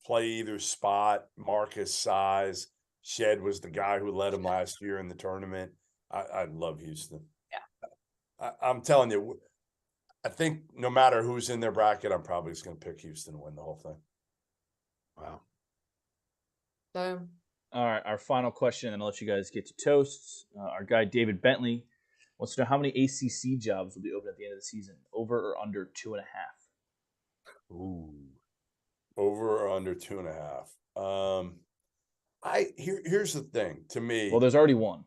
play either spot. Marcus size. Shed was the guy who led him last year in the tournament. I love Houston. Yeah. I'm telling you, I think no matter who's in their bracket, I'm probably just going to pick Houston to win the whole thing. Wow. Boom. All right, our final question, and I'll let you guys get to toasts. Our guy David Bentley wants to know how many ACC jobs will be open at the end of the season, over or under 2.5. Ooh, over or under 2.5. Here's the thing to me. Well, there's already one.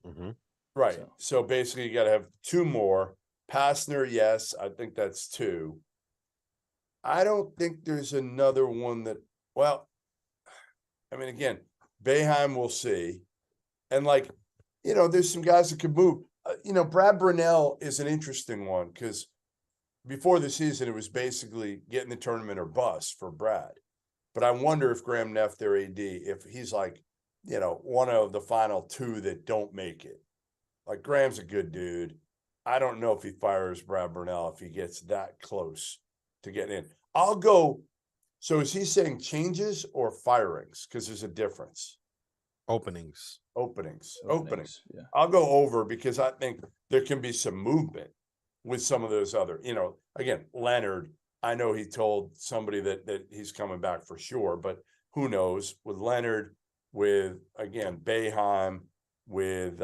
Mm-hmm. Right. So basically, you got to have 2 more. Pastner, yes, I think that's 2. I don't think there's another one that. Well, I mean, again, Boeheim, we'll see. And there's some guys that could move. Brad Brunell is an interesting one because before the season, it was basically getting the tournament or bust for Brad. But I wonder if Graham Neff, their AD, if he's one of the final 2 that don't make it. Like, Graham's a good dude. I don't know if he fires Brad Brunell if he gets that close to getting in. I'll go. So is he saying changes or firings? Because there's a difference. Openings. Yeah. I'll go over because I think there can be some movement with some of those other, again, Leonard, I know he told somebody that he's coming back for sure, but who knows with Leonard, with, again, Boeheim, with,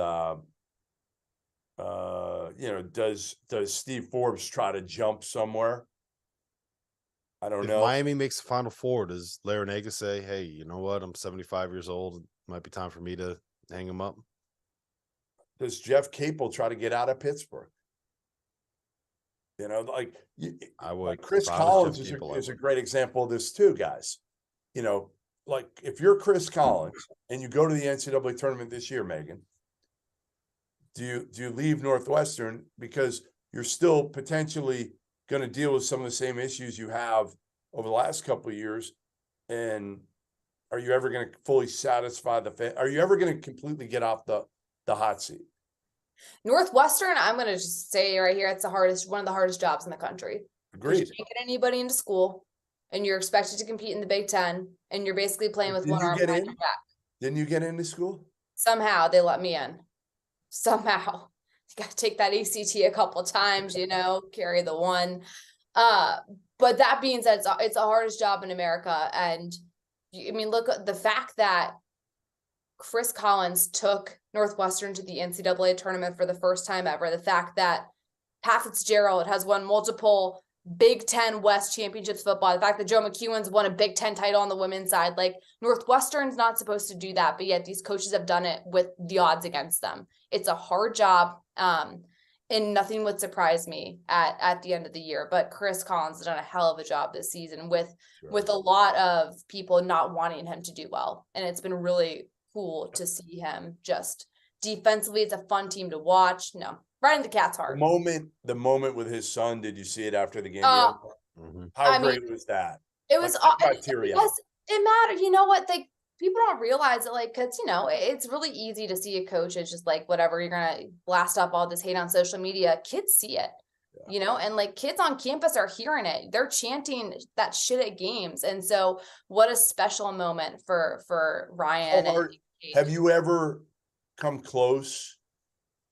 does Steve Forbes try to jump somewhere? I don't know. If Miami makes the Final Four, does Larinaga say, hey, you know what? I'm 75 years old. It might be time for me to hang him up. Does Jeff Capel try to get out of Pittsburgh? I would. Chris Collins is a great example of this too, guys. If you're Chris Collins and you go to the NCAA tournament this year, Megan, do you leave Northwestern because you're still potentially going to deal with some of the same issues you have over the last couple of years? And are you ever going to fully satisfy the fan? Are you ever going to completely get off the hot seat? Northwestern, I'm going to just say right here, it's one of the hardest jobs in the country. Agreed. You can't get anybody into school, and you're expected to compete in the Big Ten, and you're basically playing with one arm behind your back. Didn't you get into school? Somehow they let me in. Somehow. You got to take that ACT a couple times, carry the one. But that being said, it's the hardest job in America. And I mean, look at the fact that Chris Collins took Northwestern to the NCAA tournament for the first time ever. The fact that Pat Fitzgerald has won multiple Big Ten West championships football. The fact that Joe McEwen's won a Big Ten title on the women's side. Northwestern's not supposed to do that, but yet these coaches have done it with the odds against them. It's a hard job. And nothing would surprise me at the end of the year. But Chris Collins has done a hell of a job this season with a lot of people not wanting him to do well. And it's been really cool to see him just defensively. It's a fun team to watch. No, right in the cat's heart. The moment with his son, did you see it after the game? How great was that? It was it mattered. You know what? People don't realize it, because, it's really easy to see a coach as just whatever, you're going to blast up all this hate on social media. Kids see it, and kids on campus are hearing it. They're chanting that shit at games. And so what a special moment for Ryan. Have you ever come close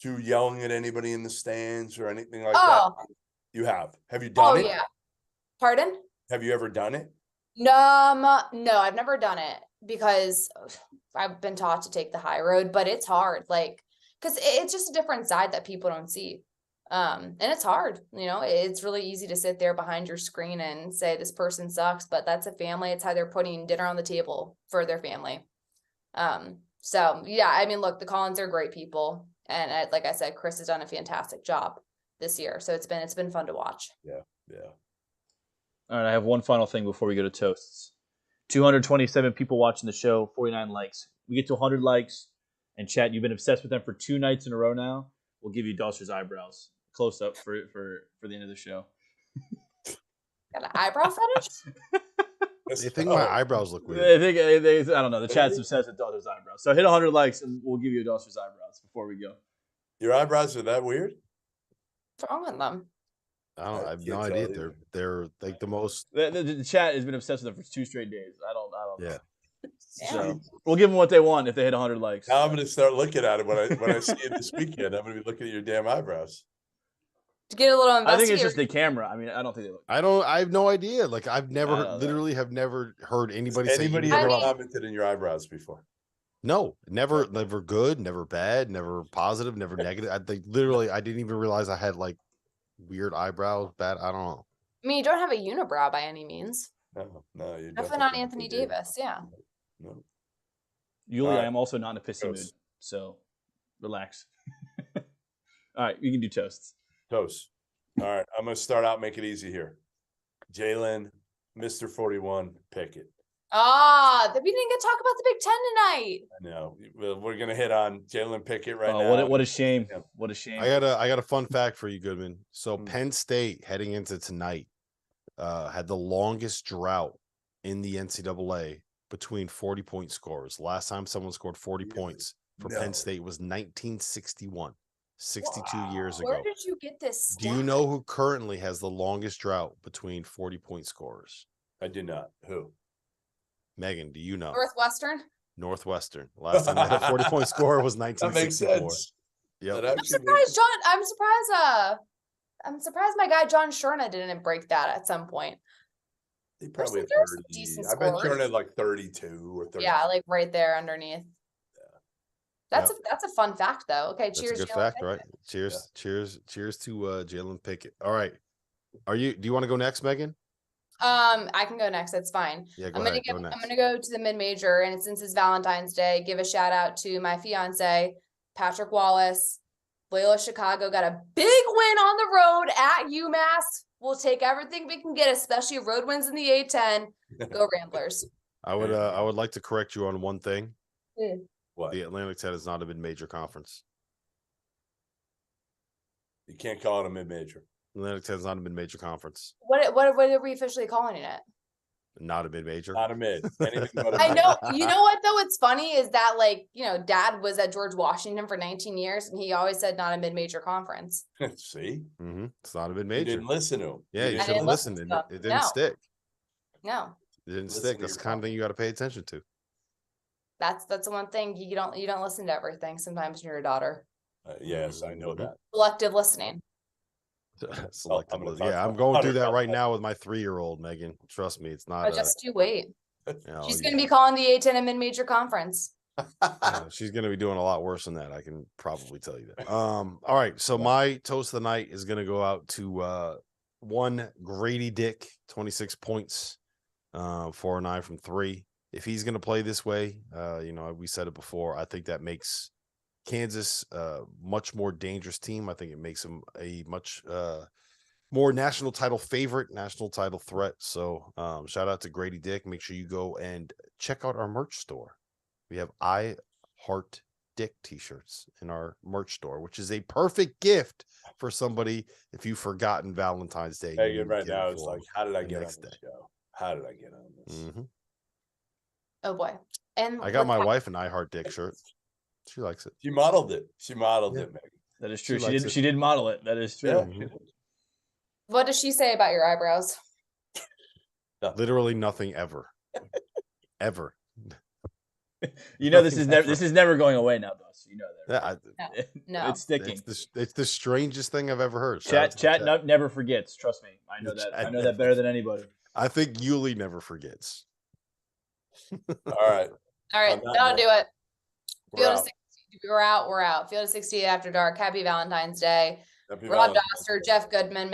to yelling at anybody in the stands or anything like that? You have. Have you done it? Oh, yeah. Pardon? Have you ever done it? No, I've never done it because I've been taught to take the high road, but it's hard. Because it's just a different side that people don't see. And it's hard, it's really easy to sit there behind your screen and say this person sucks, but that's a family. It's how they're putting dinner on the table for their family. So yeah, I mean, look, the Collins are great people. And like I said, Chris has done a fantastic job this year. So it's been fun to watch. Yeah. All right, I have one final thing before we go to toasts. 227 people watching the show, 49 likes. We get to 100 likes, and chat, you've been obsessed with them for 2 nights in a row now. We'll give you Dauster's eyebrows close up for the end of the show. Got an eyebrow fetish? They think my eyebrows look weird. I don't know. The chat's obsessed with Dauster's eyebrows. So hit 100 likes, and we'll give you Dauster's eyebrows before we go. Your eyebrows are that weird? What's wrong with them? I have no idea. They're like the most. The chat has been obsessed with them for 2 straight days. I don't know. Yeah. So we'll give them what they want if they hit 100 likes. Now I'm going to start looking at it when I see it this weekend. I'm going to be looking at your damn eyebrows. To get a little I think it's just the camera. I mean, I don't think they look. I have no idea. Like I've never have never heard anybody say anybody ever commented in your eyebrows before. No, never good, never bad, never positive, never negative. I think literally I didn't even realize I had like weird eyebrows. Bad. I don't know. I mean, you don't have a unibrow by any means. No, you're definitely not Anthony Davis. Yeah. No. Yuli, Right. I am also not in a pissy mood, so relax. All right, you can do toasts. Toast. All right, I'm going to start out, make it easy here. Jalen, Mr. 41, Pickett. We didn't get to talk about the Big Ten tonight. I know. We're going to hit on Jalen Pickett right now. What a shame. What a shame. I got a fun fact for you, Goodman. So Penn State heading into tonight had the longest drought in the NCAA between 40-point scorers. Last time someone scored 40 points for Penn State was 1961, 62 years ago. Where did you get this stat? Do you know who currently has the longest drought between 40-point scorers? I do not. Who? Megan, do you know? Northwestern. Last time they had a 40-point scorer was 1964. That makes sense. Yep. I'm surprised, I'm surprised my guy John Sherna didn't break that at some point. He probably had There's 30. decent I bet scorers. Jordan had like 32 or 30. Yeah, like right there underneath. That's a fun fact though. Okay, That's cheers. a good Jalen fact, Pickett. right? Cheers to Jalen Pickett. All right. Do you want to go next, Megan? I can go next. That's fine. Yeah, I'm gonna go to the mid-major, and since it's Valentine's Day, give a shout out to my fiance, Patrick Wallace. Loyola Chicago got a big win on the road at UMass. We'll take everything we can get, especially road wins in the A10. Go Ramblers. I would like to correct you on one thing. What? The Atlantic 10 is not a mid-major conference. You can't call it a mid-major. Atlantic 10 is not a mid-major conference. What are we officially calling it? Not a mid-major. Not a mid. Anything but a I mid. know. You know what though? What's funny is that Dad was at George Washington for 19 years, and he always said not a mid-major conference. See? It's not a You mid-major. didn't listen to him. Yeah, you I should have didn't listen listened. to It him. didn't No. stick. No, It didn't Listen stick. to That's the your kind of thing you got to pay attention to. that's the one thing you don't listen to everything. Sometimes you're a daughter. Yes, I know that. Selective listening. Selective I'm gonna listening. talk I'm about going through that 100 right now with my 3-year-old, Megan. Trust me, it's not. Just you wait. You know, She's going to be calling the A10 a mid-major conference. she's going to be doing a lot worse than that. I can probably tell you that. All right. So my toast of the night is going to go out to one Grady Dick, 26 points, 4-9 from 3. If he's going to play this way, we said it before. I think that makes Kansas much more dangerous team. I think it makes them a much more national title favorite, national title threat. So shout out to Grady Dick. Make sure you go and check out our merch store. We have I Heart Dick t-shirts in our merch store, which is a perfect gift for somebody if you've forgotten Valentine's Day. Megan right now is like, how did I get on this show? How did I get on this? Mm-hmm. Oh boy. And I got my wife an I Heart Dick shirt. She likes it. She modeled it. It, Megan. That is true. She She did model it. That is true. Yeah. what does she say about your eyebrows? Literally nothing ever. Ever. You know this is never going away now, Dust. You know that. Yeah, No. It's sticking. It's the strangest thing I've ever heard. Chat never forgets. Trust me. I know that. I know that better than anybody. I think Yuli never forgets. All right. That'll do it. We're out. We're out. Field of 60 after dark. Happy Valentine's Day. Happy Rob Valentine's Dauster, Day. Jeff Goodman,